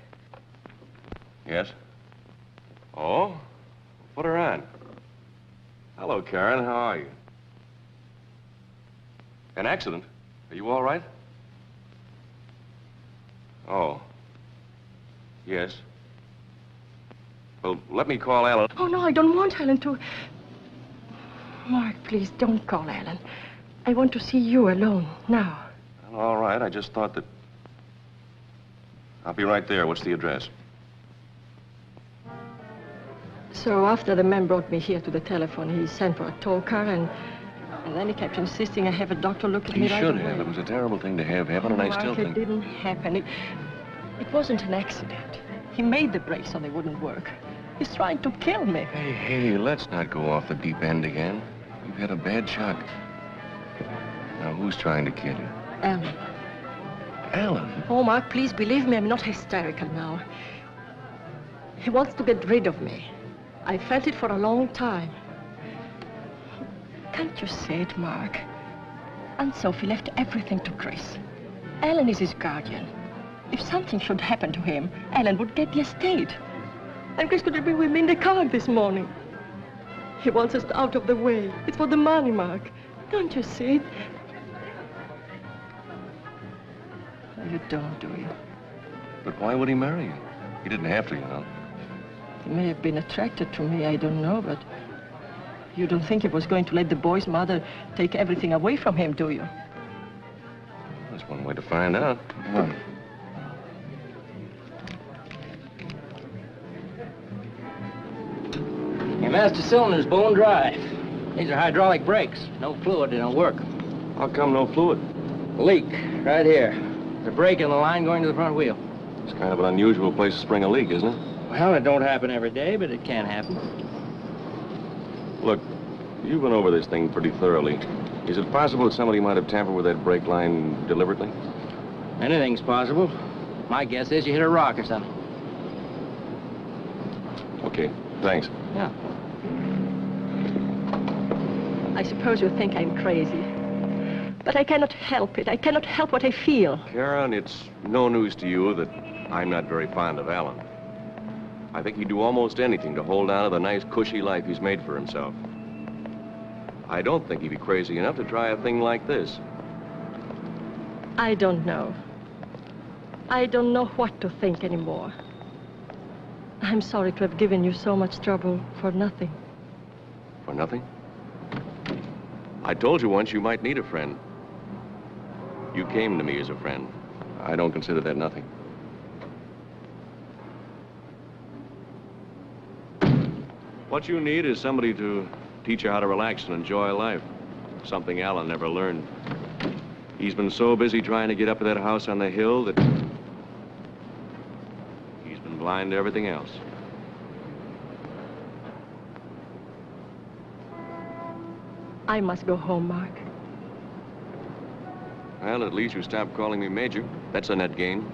Yes? Oh? Put her on. Hello, Karen. How are you? An accident? Are you all right? Oh. Yes. Well, let me call Ellen. Oh, no, I don't want Ellen to... Mark, please, don't call Ellen. I want to see you alone, now. Well, all right. I just thought that... I'll be right there. What's the address? So after the man brought me here to the telephone, he sent for a tow car, and then he kept insisting I have a doctor look at me right away. He should have. It was a terrible thing to have happen, and I still think... It didn't happen. It wasn't an accident. He made the brakes so they wouldn't work. He's trying to kill me. Hey, let's not go off the deep end again. You've had a bad shock. Now, who's trying to kill you? Alan. Alan? Oh, Mark, please believe me, I'm not hysterical now. He wants to get rid of me. I felt it for a long time. Can't you say it, Mark? Aunt Sophie left everything to Chris. Alan is his guardian. If something should happen to him, Alan would get the estate. And Chris could have been with me in the car this morning. He wants us out of the way. It's for the money, Mark. Don't you see it? You don't, do you? But why would he marry you? He didn't have to, you know. He may have been attracted to me, I don't know, but you don't think he was going to let the boy's mother take everything away from him, do you? That's one way to find out. Come on. Your master cylinder's bone dry. These are hydraulic brakes. No fluid, they don't work. How come no fluid? Leak, right here. The brake in the line going to the front wheel. It's kind of an unusual place to spring a leak, isn't it? Well, it don't happen every day, but it can happen. Look, you've been over this thing pretty thoroughly. Is it possible that somebody might have tampered with that brake line deliberately? Anything's possible. My guess is you hit a rock or something. Okay, thanks. Yeah. I suppose you think I'm crazy. But I cannot help it. I cannot help what I feel. Karen, it's no news to you that I'm not very fond of Alan. I think he'd do almost anything to hold on to the nice, cushy life he's made for himself. I don't think he'd be crazy enough to try a thing like this. I don't know. I don't know what to think anymore. I'm sorry to have given you so much trouble for nothing. For nothing? I told you once you might need a friend. You came to me as a friend. I don't consider that nothing. What you need is somebody to teach you how to relax and enjoy life. Something Alan never learned. He's been so busy trying to get up to that house on the hill that he's been blind to everything else. I must go home, Mark. Well, at least you stopped calling me Major. That's a net gain.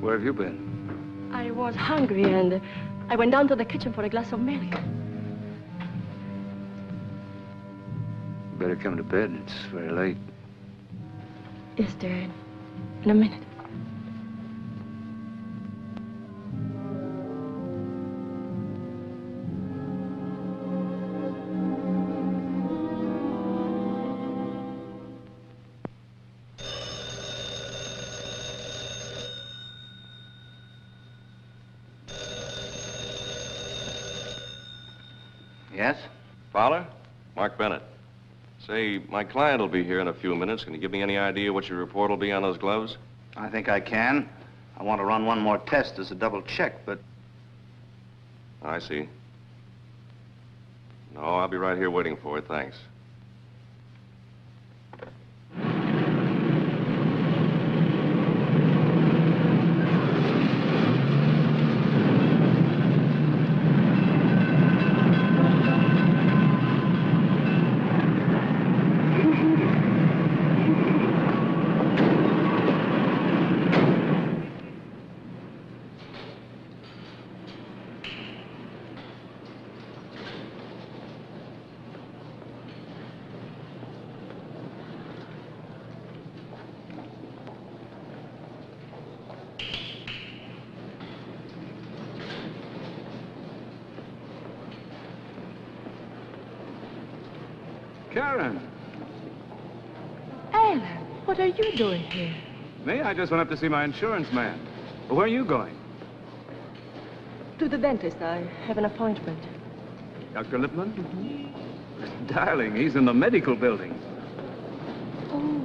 Where have you been? I was hungry and I went down to the kitchen for a glass of milk. Better come to bed. It's very late. Yes, dear. In a minute. Yes? Fowler? Mark Bennett. Say, my client will be here in a few minutes. Can you give me any idea what your report will be on those gloves? I think I can. I want to run one more test as a double check, but... I see. No, I'll be right here waiting for it, thanks. Karen. Alan, what are you doing here? Me? I just went up to see my insurance man. Well, where are you going? To the dentist. I have an appointment. Dr. Lippman? Mm-hmm. Darling, he's in the medical building. Oh,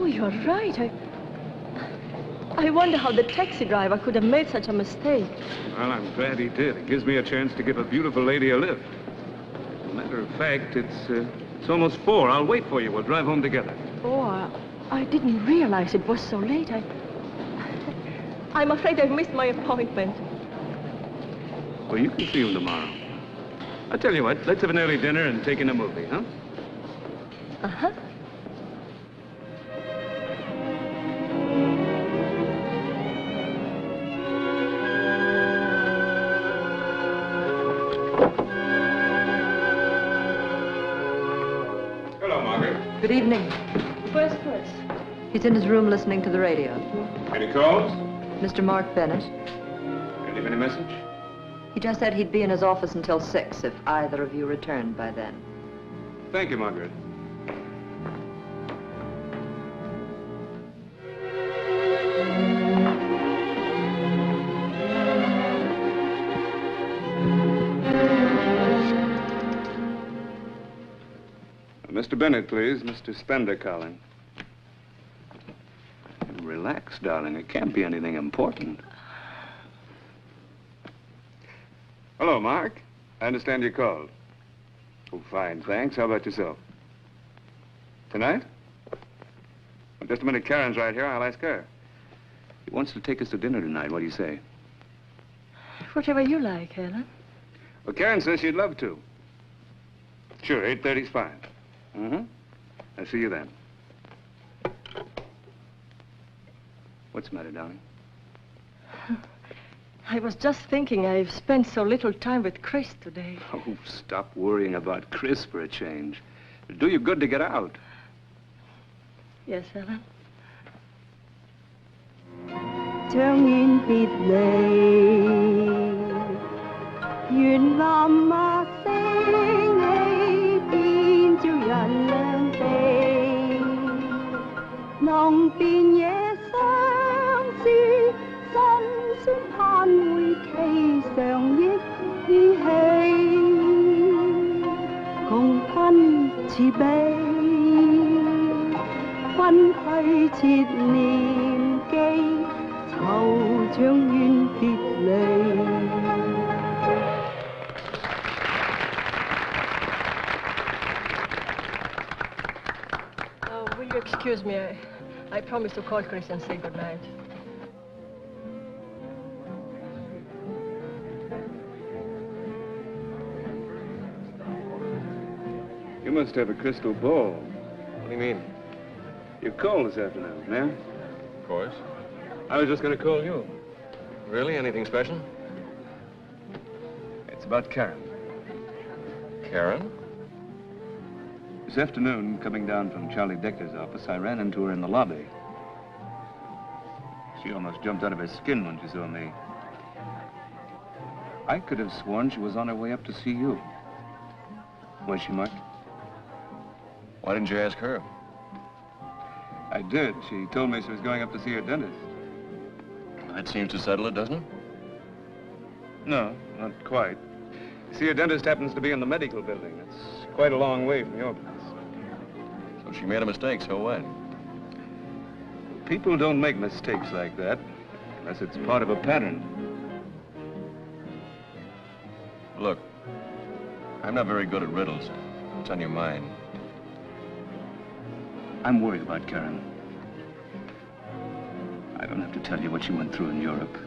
Oh, you're right. I wonder how the taxi driver could have made such a mistake. Well, I'm glad he did. It gives me a chance to give a beautiful lady a lift. As a matter of fact, it's almost 4. I'll wait for you. We'll drive home together. Oh, I didn't realize it was so late. I'm afraid I've missed my appointment. Well, you can see him tomorrow. I'll tell you what, let's have an early dinner and take in a movie, huh? Uh-huh. Hello, Margaret. Good evening. Where's Chris? He's in his room listening to the radio. Any calls? Mr. Mark Bennett. Can you leave any message? He just said he'd be in his office until 6 if either of you returned by then. Thank you, Margaret. Mr. Bennett, please. Mr. Spender calling. Relax, darling. It can't be anything important. Hello, Mark. I understand you called. Oh, fine, thanks. How about yourself? Tonight? Well, just a minute. Karen's right here. I'll ask her. He wants to take us to dinner tonight. What do you say? Whatever you like, Helen. Well, Karen says she'd love to. Sure, 8:30's fine. Mm-hmm. I'll see you then. What's the matter, darling? I was just thinking I've spent so little time with Chris today. Oh, stop worrying about Chris for a change. It'll do you good to get out. Yes, Helen. 將遠別離，願那麼星起，變照人兩地，能辨野相思，辛酸盼會期常憶依稀，共吞慈悲，分虛設念記。 後將遠別離。Will you excuse me? I promised to call Chris and say good night. You must have a crystal ball. What do you mean? You called this afternoon, yeah? Of course. I was just going to call you. Really? Anything special? It's about Karen. Karen? This afternoon, coming down from Charlie Decker's office, I ran into her in the lobby. She almost jumped out of her skin when she saw me. I could have sworn she was on her way up to see you. Was she, Mark? Why didn't you ask her? I did. She told me she was going up to see her dentist. That seems to settle it, doesn't it? No, not quite. See, her dentist happens to be in the medical building. It's quite a long way from your place. So she made a mistake, so what? People don't make mistakes like that unless it's part of a pattern. Look, I'm not very good at riddles. What's on your mind? I'm worried about Karen. I don't have to tell you what she went through in Europe.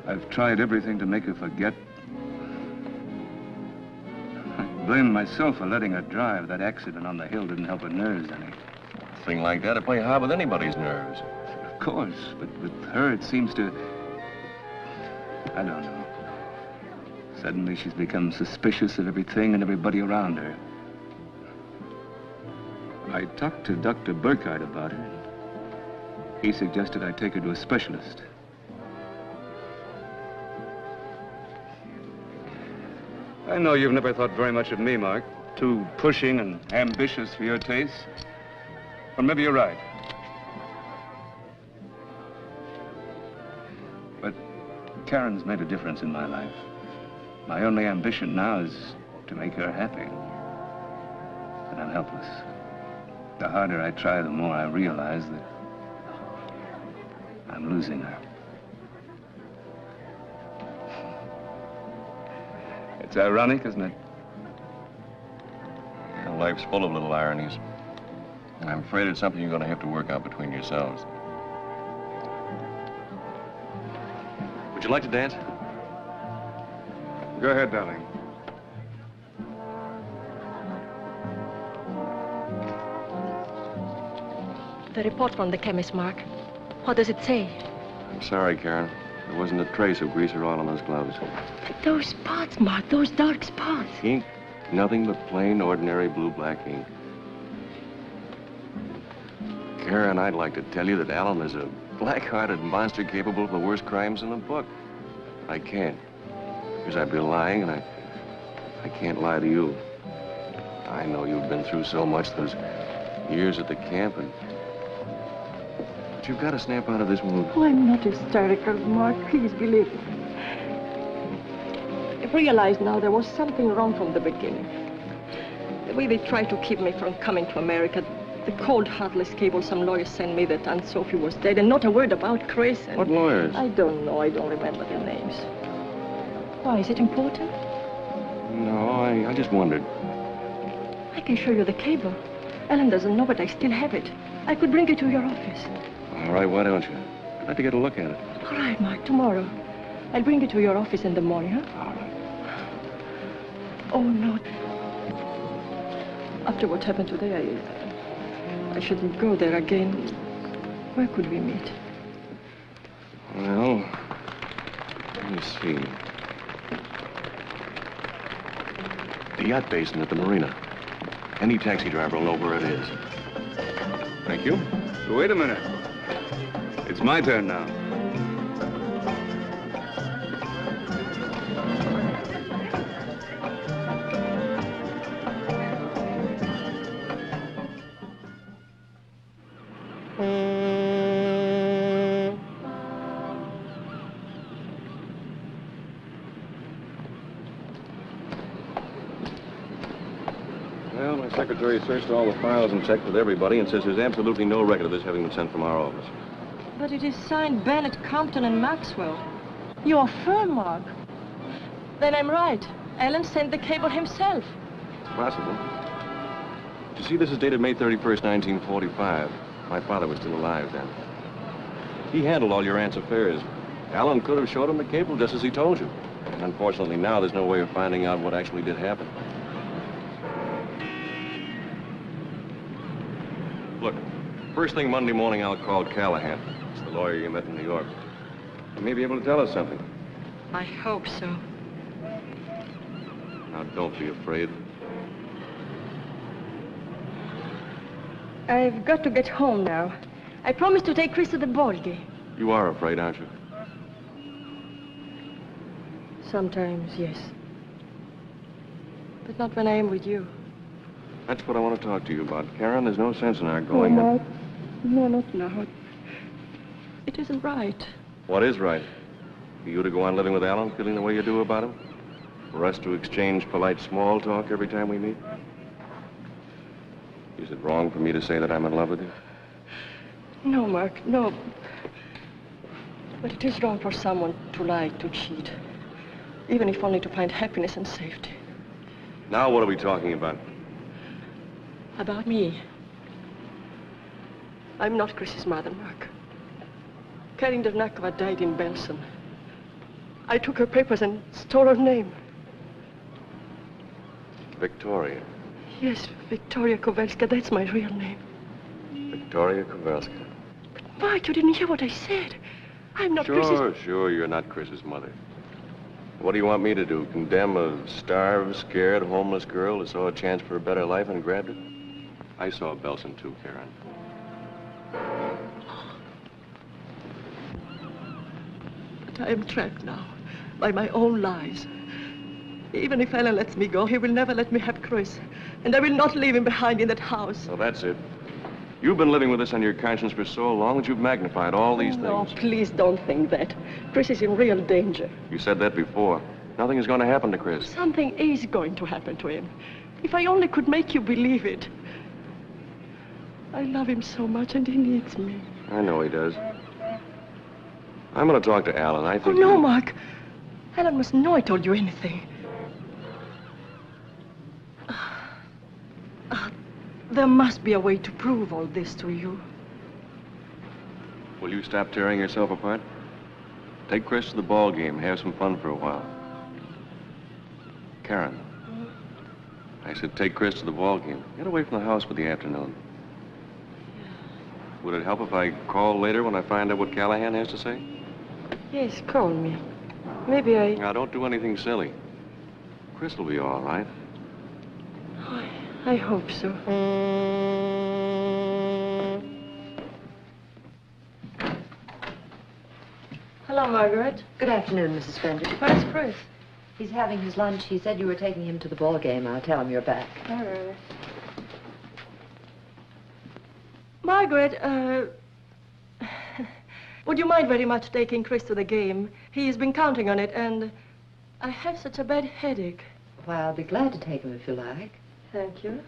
I've tried everything to make her forget. I blame myself for letting her drive. That accident on the hill didn't help her nerves any. A thing like that, to play hard with anybody's nerves. Of course, but with her it seems to... I don't know. Suddenly she's become suspicious of everything and everybody around her. I talked to Dr. Burkhardt about her. He suggested I take her to a specialist. I know you've never thought very much of me, Mark. Too pushing and ambitious for your taste. Or maybe you're right. But Karen's made a difference in my life. My only ambition now is to make her happy. And I'm helpless. The harder I try, the more I realize that I'm losing her. It's ironic, isn't it? Well, life's full of little ironies. And I'm afraid it's something you're going to have to work out between yourselves. Would you like to dance? Go ahead, darling. The report from the chemist, Mark. What does it say? I'm sorry, Karen. There wasn't a trace of grease or oil on those gloves. But those spots, Mark, those dark spots. Ink? Nothing but plain, ordinary blue-black ink. Karen, I'd like to tell you that Alan is a black-hearted monster capable of the worst crimes in the book. I can't. Because I'd be lying, and I can't lie to you. I know you've been through so much those years at the camp, but you've got to snap out of this mood. Oh, I'm not hysterical, Mark. Please believe me. I realize now there was something wrong from the beginning. The way they tried to keep me from coming to America, the cold, heartless cable some lawyers sent me that Aunt Sophie was dead, and not a word about Chris. And what lawyers? I don't know. I don't remember their names. Why, is it important? No, I just wondered. I can show you the cable. Ellen doesn't know, but I still have it. I could bring it to your office. All right, why don't you? I'd like to get a look at it. All right, Mark, tomorrow. I'll bring it to your office in the morning, huh? All right. Oh, no. After what happened today, I shouldn't go there again. Where could we meet? Well, let me see. The yacht basin at the marina. Any taxi driver will know where it is. Thank you. Wait a minute. It's my turn now. Well, my secretary searched all the files and checked with everybody and says there's absolutely no record of this having been sent from our office. But it is signed Bennett, Compton, and Maxwell. Your firm, Mark. Then I'm right. Alan sent the cable himself. It's possible. You see, this is dated May 31st, 1945. My father was still alive then. He handled all your aunt's affairs. Alan could have showed him the cable just as he told you. And unfortunately, now there's no way of finding out what actually did happen. Look, first thing Monday morning, I'll call Callahan. It's the lawyer you met in New York. He may be able to tell us something. I hope so. Now, don't be afraid. I've got to get home now. I promised to take Chris to the ball game. You are afraid, aren't you? Sometimes, yes. But not when I am with you. That's what I want to talk to you about. Karen, there's no sense in our going... Oh, Mark. No, not now. It isn't right. What is right? For you to go on living with Alan, feeling the way you do about him? For us to exchange polite small talk every time we meet? Is it wrong for me to say that I'm in love with you? No, Mark, no. But it is wrong for someone to lie, to cheat. Even if only to find happiness and safety. Now what are we talking about? About me. I'm not Chris's mother, Mark. Karin Dernakova died in Belsen. I took her papers and stole her name. Victoria. Yes, Victoria Kowalska, that's my real name. Victoria Kowalska. But Mark, you didn't hear what I said. I'm not Chris's... Sure, you're not Chris's mother. What do you want me to do? Condemn a starved, scared, homeless girl who saw a chance for a better life and grabbed it? I saw Belsen too, Karen. But I am trapped now by my own lies. Even if Alan lets me go, he will never let me have Chris. And I will not leave him behind in that house. So that's it. You've been living with this on your conscience for so long that you've magnified all these things. No, please don't think that. Chris is in real danger. You said that before. Nothing is going to happen to Chris. Something is going to happen to him. If I only could make you believe it. I love him so much, and he needs me. I know he does. I'm going to talk to Alan. I Oh, think... no, Mark. Alan must know I told you anything. There must be a way to prove all this to you. Will you stop tearing yourself apart? Take Chris to the ball game. Have some fun for a while. Karen. I said take Chris to the ball game. Get away from the house for the afternoon. Would it help if I call later when I find out what Callahan has to say? Yes, call me. Maybe I... Now, don't do anything silly. Chris will be all right. I hope so. Hello, Margaret. Good afternoon, Mrs. Fender. Where's Chris? He's having his lunch. He said you were taking him to the ball game. I'll tell him you're back. All right. Margaret, would you mind very much taking Chris to the game? He's been counting on it, and I have such a bad headache. Why, I'll be glad to take him if you like. Thank you.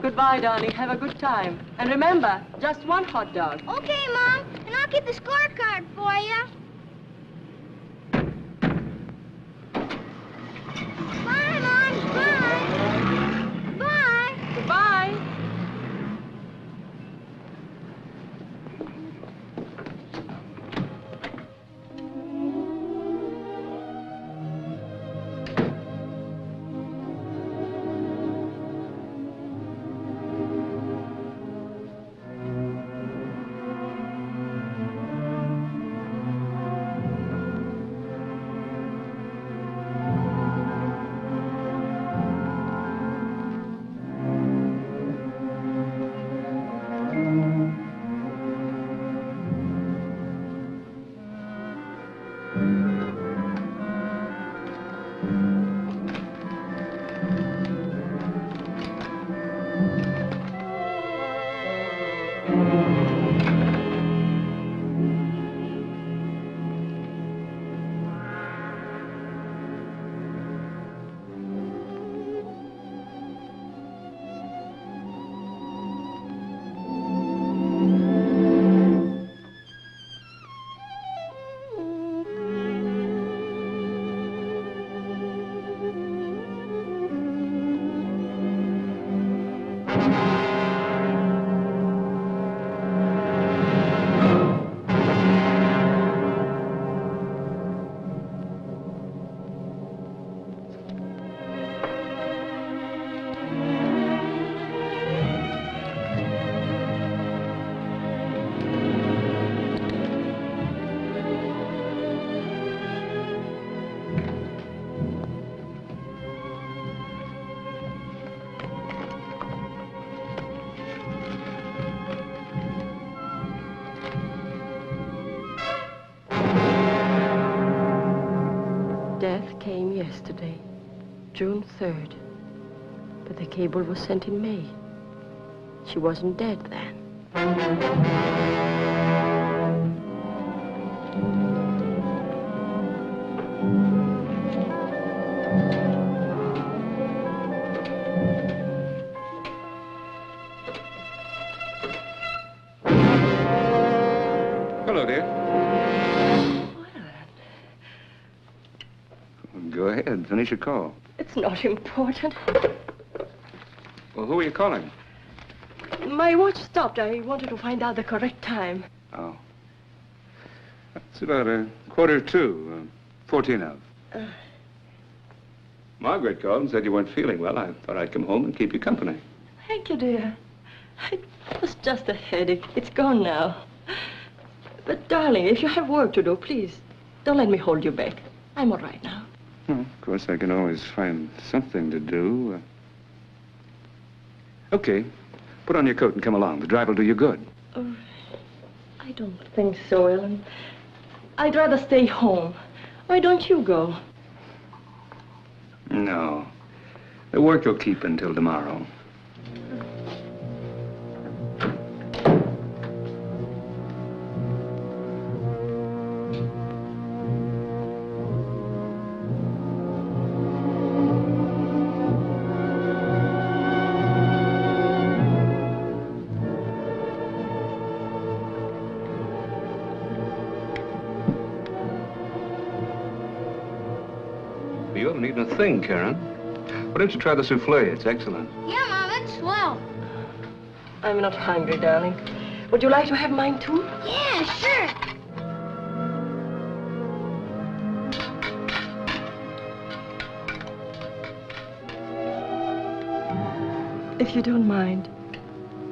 Goodbye, darling. Have a good time. And remember, just one hot dog. Okay, Mom. And I'll get the scorecard for you. Bye, Mom. Bye. Bye. Goodbye. Death came yesterday, June 3rd. But the cable was sent in May. She wasn't dead then. Hello, dear. Go ahead. Finish your call. It's not important. Well, who are you calling? My watch stopped. I wanted to find out the correct time. Oh. It's about 1:45, 14 of. Margaret called and said you weren't feeling well. I thought I'd come home and keep you company. Thank you, dear. It was just a headache. It's gone now. But, darling, if you have work to do, please, don't let me hold you back. I'm all right now. Well, of course, I can always find something to do. Okay. Put on your coat and come along. The drive will do you good. Oh, I don't think so, Ellen. I'd rather stay home. Why don't you go? No. The work will keep until tomorrow. haven't eaten a thing, Karen. Why don't you try the souffle? It's excellent. Yeah, Mom, it's swell. I'm not hungry, darling. Would you like to have mine, too? Yeah, sure. If you don't mind,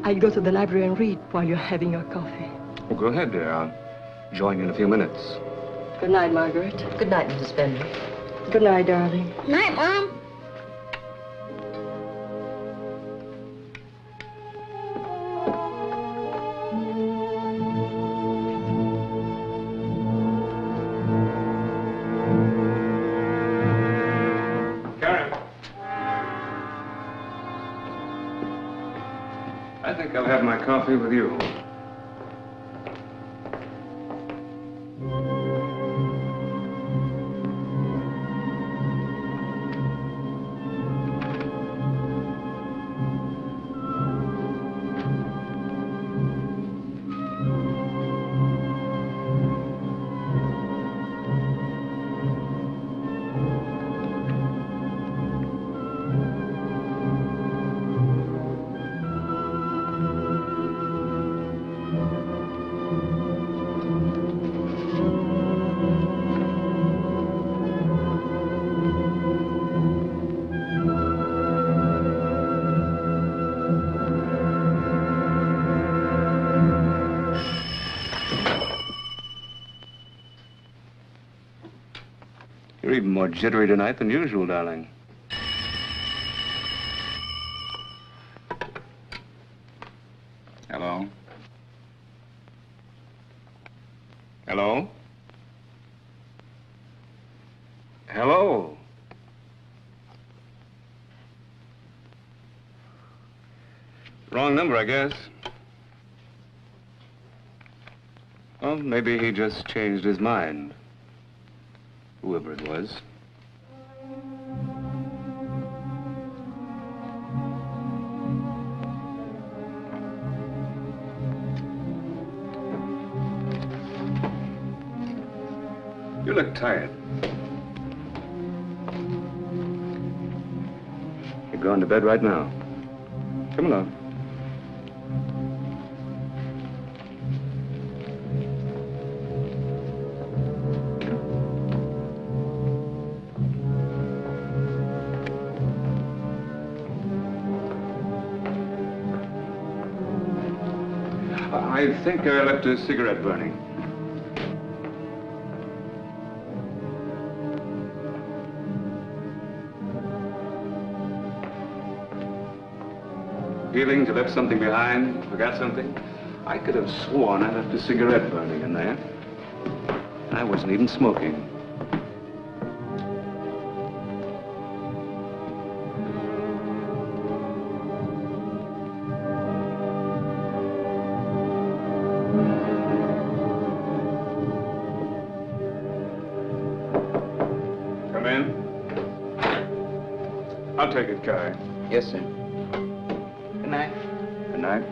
I'll go to the library and read while you're having your coffee. Oh, go ahead, dear. I'll join you in a few minutes. Good night, Margaret. Good night, Mrs. Bender. Good night, darling. Night, Mom. Karen. I think I'll have my coffee with you. You're even more jittery tonight than usual, darling. Hello? Hello? Hello? Wrong number, I guess. Well, maybe he just changed his mind. Whoever it was. You look tired. You're going to bed right now. Come along. I think I left a cigarette burning. Feeling you left something behind, forgot something? I could have sworn I left a cigarette burning in there. I wasn't even smoking. Come in. I'll take it, Kai. Yes, sir. Good night. Good night.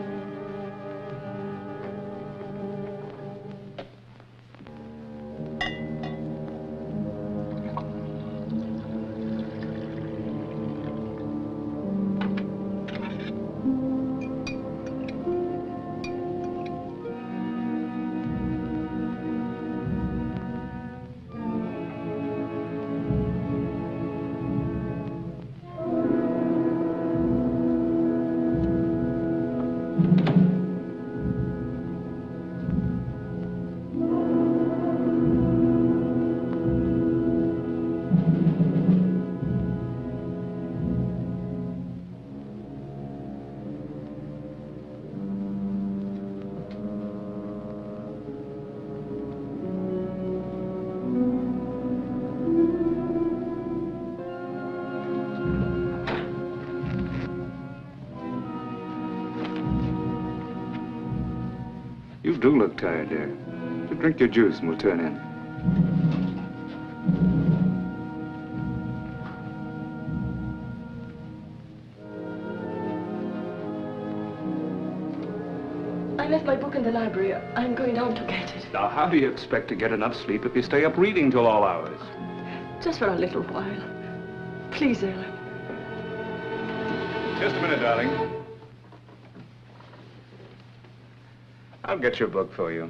You do look tired, dear. You drink your juice and we'll turn in. I left my book in the library. I'm going down to get it. Now, how do you expect to get enough sleep if you stay up reading till all hours? Just for a little while. Please, Ellen. Just a minute, darling. I'll get your book for you.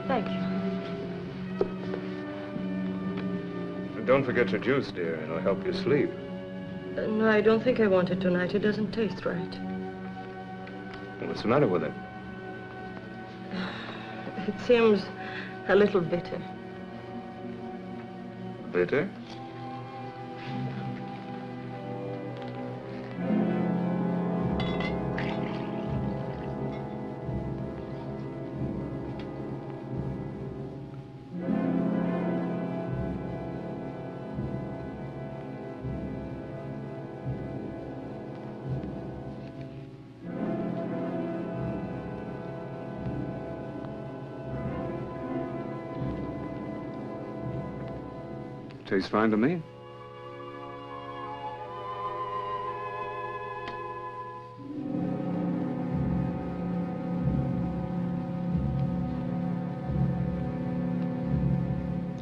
Thank you. And don't forget your juice, dear. It'll help you sleep. No, I don't think I want it tonight. It doesn't taste right. What's the matter with it? It seems a little bitter. Bitter? Tastes fine to me.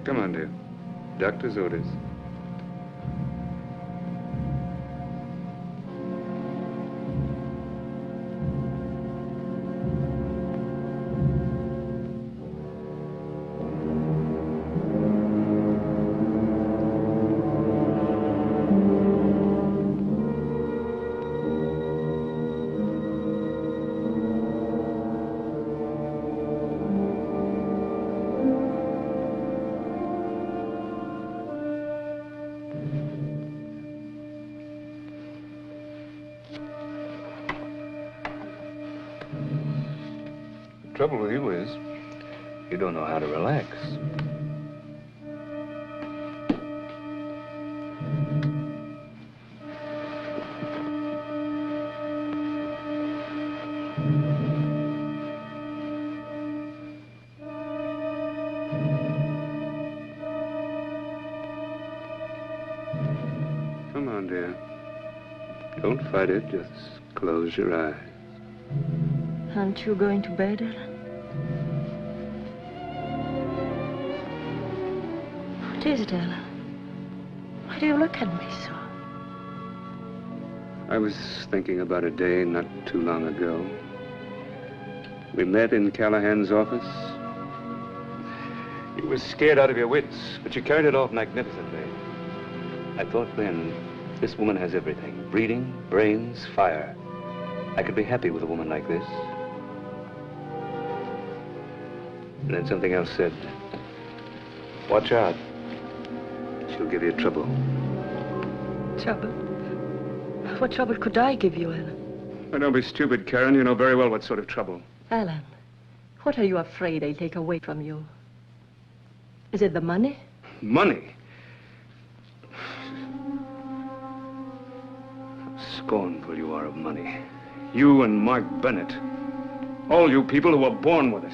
Come on, dear. Doctor's orders. The trouble with you is, you don't know how to relax. Come on, dear. Don't fight it, just close your eyes. Aren't you going to bed, Ellen? What is it, Ellen? Why do you look at me so? I was thinking about a day not too long ago. We met in Callahan's office. You were scared out of your wits, but you carried it off magnificently. I thought then, this woman has everything. Breeding, brains, fire. I could be happy with a woman like this. And then something else said, watch out. She'll give you trouble. Trouble? What trouble could I give you, Ellen? Oh, don't be stupid, Karen. You know very well what sort of trouble. Alan, what are you afraid I'll take away from you? Is it the money? Money? How scornful you are of money. You and Mark Bennett. All you people who were born with it.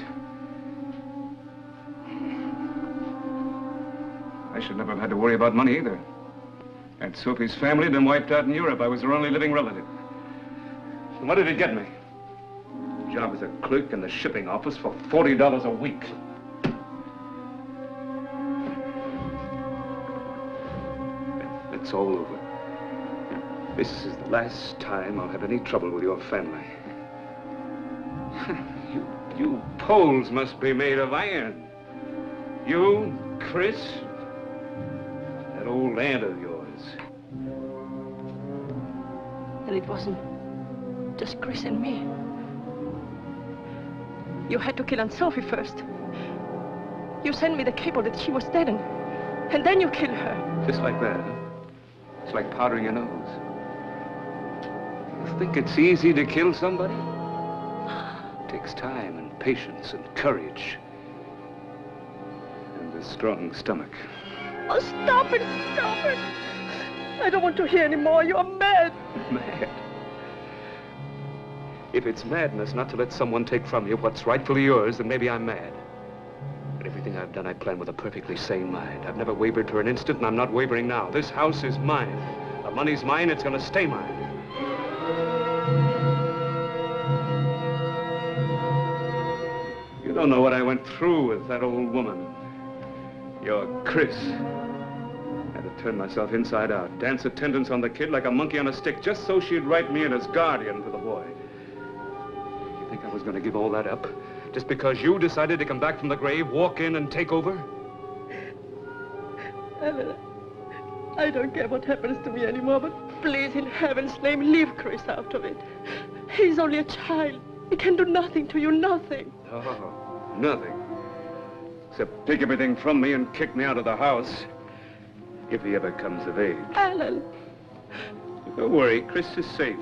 I should never have had to worry about money either. Aunt Sophie's family had been wiped out in Europe. I was her only living relative. And what did it get me? job as a clerk in the shipping office for $40 a week. It's all over. This is the last time I'll have any trouble with your family. You Poles must be made of iron. You, Chris, that old aunt of yours. And it wasn't just Chris and me. You had to kill Aunt Sophie first. You sent me the cable that she was dead, and then you killed her. Just like that, huh? It's like powdering your nose. You think it's easy to kill somebody? It takes time and patience and courage. And a strong stomach. Oh, stop it, stop it. I don't want to hear anymore. You're mad. Mad? If it's madness not to let someone take from you what's rightfully yours, then maybe I'm mad. But everything I've done, I planned with a perfectly sane mind. I've never wavered for an instant, and I'm not wavering now. This house is mine. The money's mine, it's gonna stay mine. You don't know what I went through with that old woman. Your Chris. I had to turn myself inside out, dance attendance on the kid like a monkey on a stick, just so she'd write me in as guardian for the boy. You think I was gonna give all that up? Just because you decided to come back from the grave, walk in and take over? Ellen, I don't care what happens to me anymore, but please, in heaven's name, leave Chris out of it. He's only a child. He can do nothing to you, nothing. Oh, nothing. Except take everything from me and kick me out of the house. If he ever comes of age. Alan! Don't worry, Chris is safe.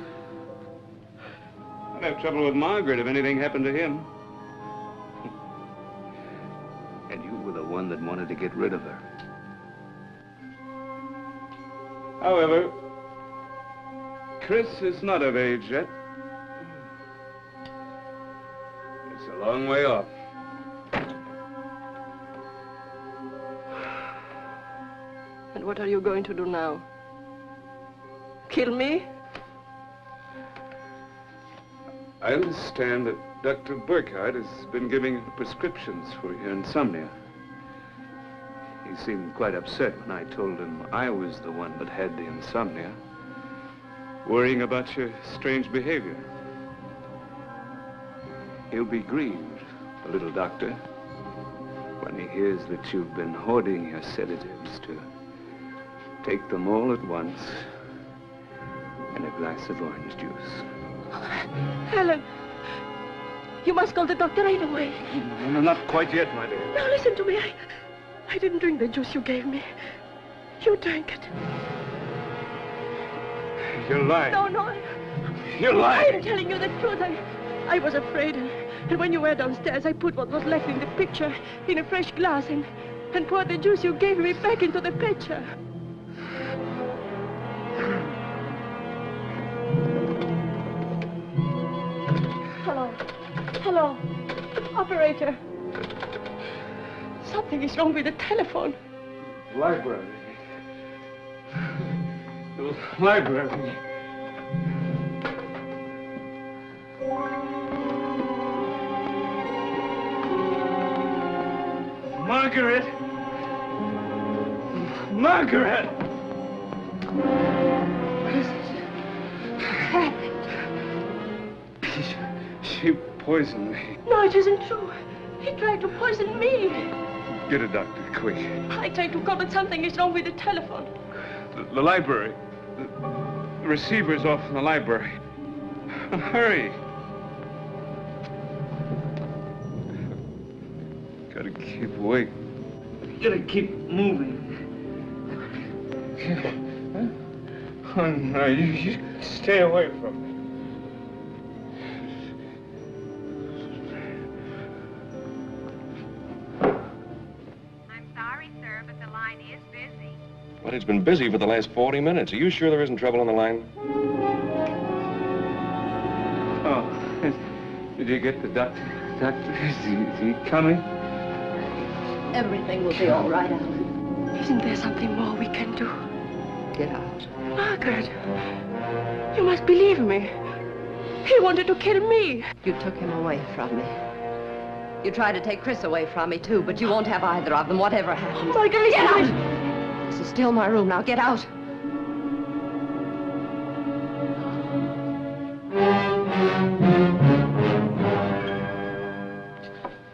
I'd have trouble with Margaret if anything happened to him. And you were the one that wanted to get rid of her. However, Chris is not of age yet. It's a long way off. And what are you going to do now? Kill me? I understand that Dr. Burkhardt has been giving prescriptions for your insomnia. He seemed quite upset when I told him I was the one that had the insomnia, worrying about your strange behavior. He'll be grieved, the little doctor, when he hears that you've been hoarding your sedatives to take them all at once in a glass of orange juice. Helen, you must call the doctor right away. No, not quite yet, my dear. Now listen to me. I didn't drink the juice you gave me. You drank it. You're lying. No. You're lying. I'm telling you the truth. I was afraid. And when you were downstairs, I put what was left in the pitcher in a fresh glass and poured the juice you gave me back into the pitcher. Hello. Operator. Something is wrong with the telephone. Library. The library. Margaret! Margaret! She poisoned me. No, it isn't true. He tried to poison me. Get a doctor, quick. I tried to call, but something is wrong with the telephone. The library. The receiver's off in the library. Hurry. Gotta keep awake. Gotta keep moving. Oh, no, you stay away from me. But it's been busy for the last 40 minutes. Are you sure there isn't trouble on the line? Oh, did you get the doctor? Doctor, is he coming? Everything will be all right, Alan. Isn't there something more we can do? Get out. Margaret, you must believe me. He wanted to kill me. You took him away from me. You tried to take Chris away from me, too, but you won't have either of them, whatever happens. Michael, get out! This is still my room. Now get out.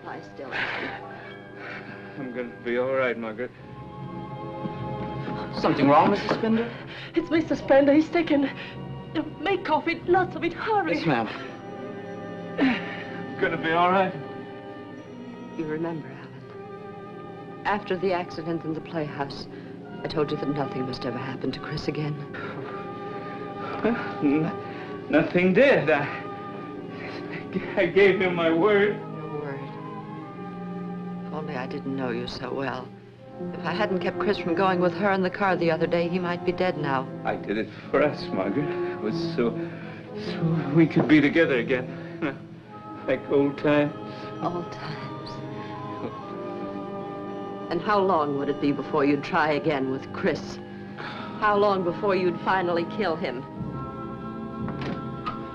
Lie still. I'm going to be all right, Margaret. Something wrong, Mrs. Spender? It's Mr. Spender. He's taken. Make coffee, lots of it. Hurry. Yes, ma'am. Gonna be all right. You remember, Alan, after the accident in the playhouse, I told you that nothing must ever happen to Chris again. Nothing did. I gave him my word. Your word. If only I didn't know you so well. If I hadn't kept Chris from going with her in the car the other day, he might be dead now. I did it for us, Margaret. It was so we could be together again. Like old times. Old times. And how long would it be before you'd try again with Chris? How long before you'd finally kill him?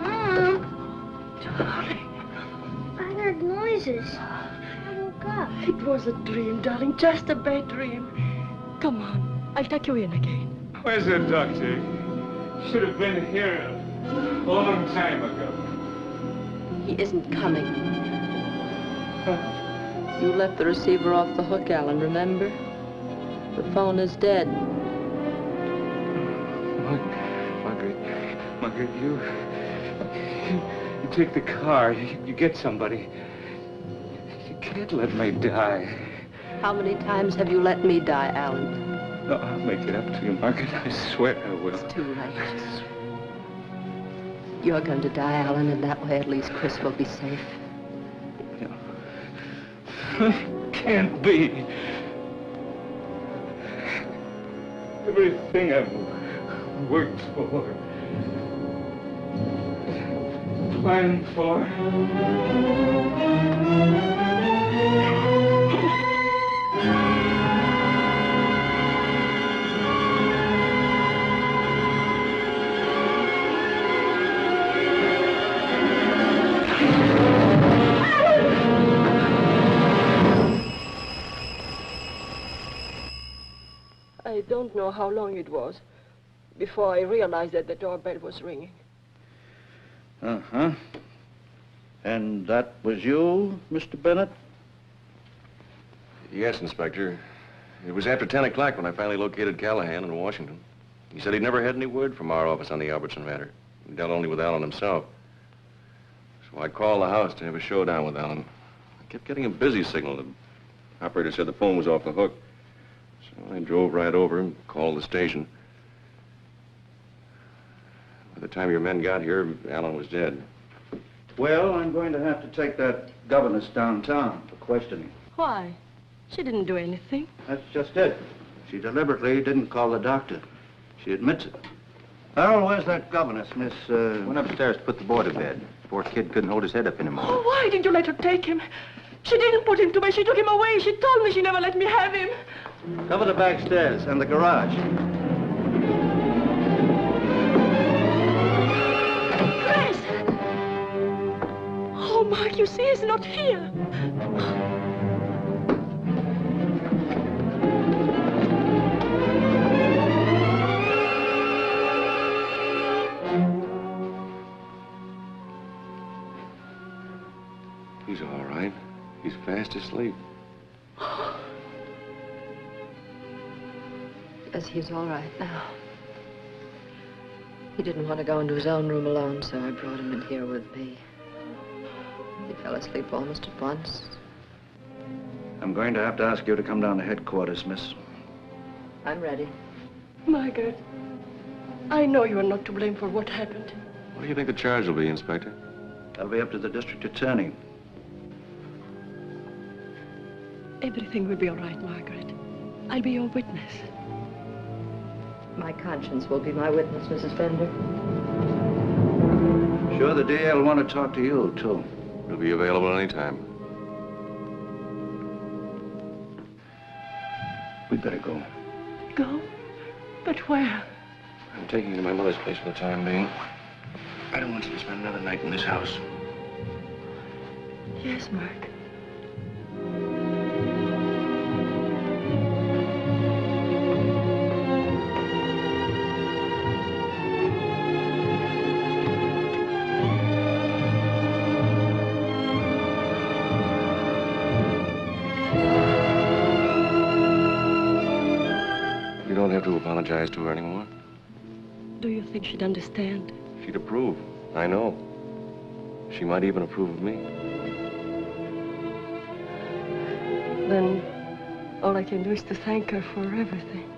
Mom. Darling. I heard noises. I woke up. It was a dream, darling, just a bad dream. Come on, I'll take you in again. Where's the doctor? Should have been here a long time ago. He isn't coming. You left the receiver off the hook, Alan, remember? The phone is dead. Margaret, you take the car. You get somebody. You can't let me die. How many times have you let me die, Alan? No, I'll make it up to you, Margaret. I swear I will. It's too late. You're going to die, Alan, and that way at least Chris will be safe. Can't be. Everything I've worked for, planned for. I don't know how long it was before I realized that the doorbell was ringing. Uh-huh. And that was you, Mr. Bennett? Yes, Inspector. It was after 10 o'clock when I finally located Callahan in Washington. He said he'd never had any word from our office on the Albertson matter. He dealt only with Alan himself. So I called the house to have a showdown with Alan. I kept getting a busy signal. The operator said the phone was off the hook. So I drove right over and called the station. By the time your men got here, Alan was dead. Well, I'm going to have to take that governess downtown for questioning. Why? She didn't do anything. That's just it. She deliberately didn't call the doctor. She admits it. Harold, where's that governess, Miss, Went upstairs to put the boy to bed. Poor kid couldn't hold his head up anymore. Oh, why didn't you let her take him? She didn't put him to bed. She took him away. She told me she never let me have him. Cover the back stairs and the garage. Chris! Oh, Mark, you see, he's not here. He's all right. He's fast asleep. Yes, he's all right now. He didn't want to go into his own room alone, so I brought him in here with me. He fell asleep almost at once. I'm going to have to ask you to come down to headquarters, miss. I'm ready. Margaret, I know you are not to blame for what happened. What do you think the charge will be, Inspector? That'll be up to the district attorney. Everything will be all right, Margaret. I'll be your witness. My conscience will be my witness, Mrs. Fender. Sure, the DA will want to talk to you, too. He'll be available anytime. We'd better go. Go? But where? I'm taking you to my mother's place for the time being. I don't want you to spend another night in this house. Yes, Mark. You don't have to apologize to her anymore. Do you think she'd understand? She'd approve. I know. She might even approve of me. Then all I can do is to thank her for everything.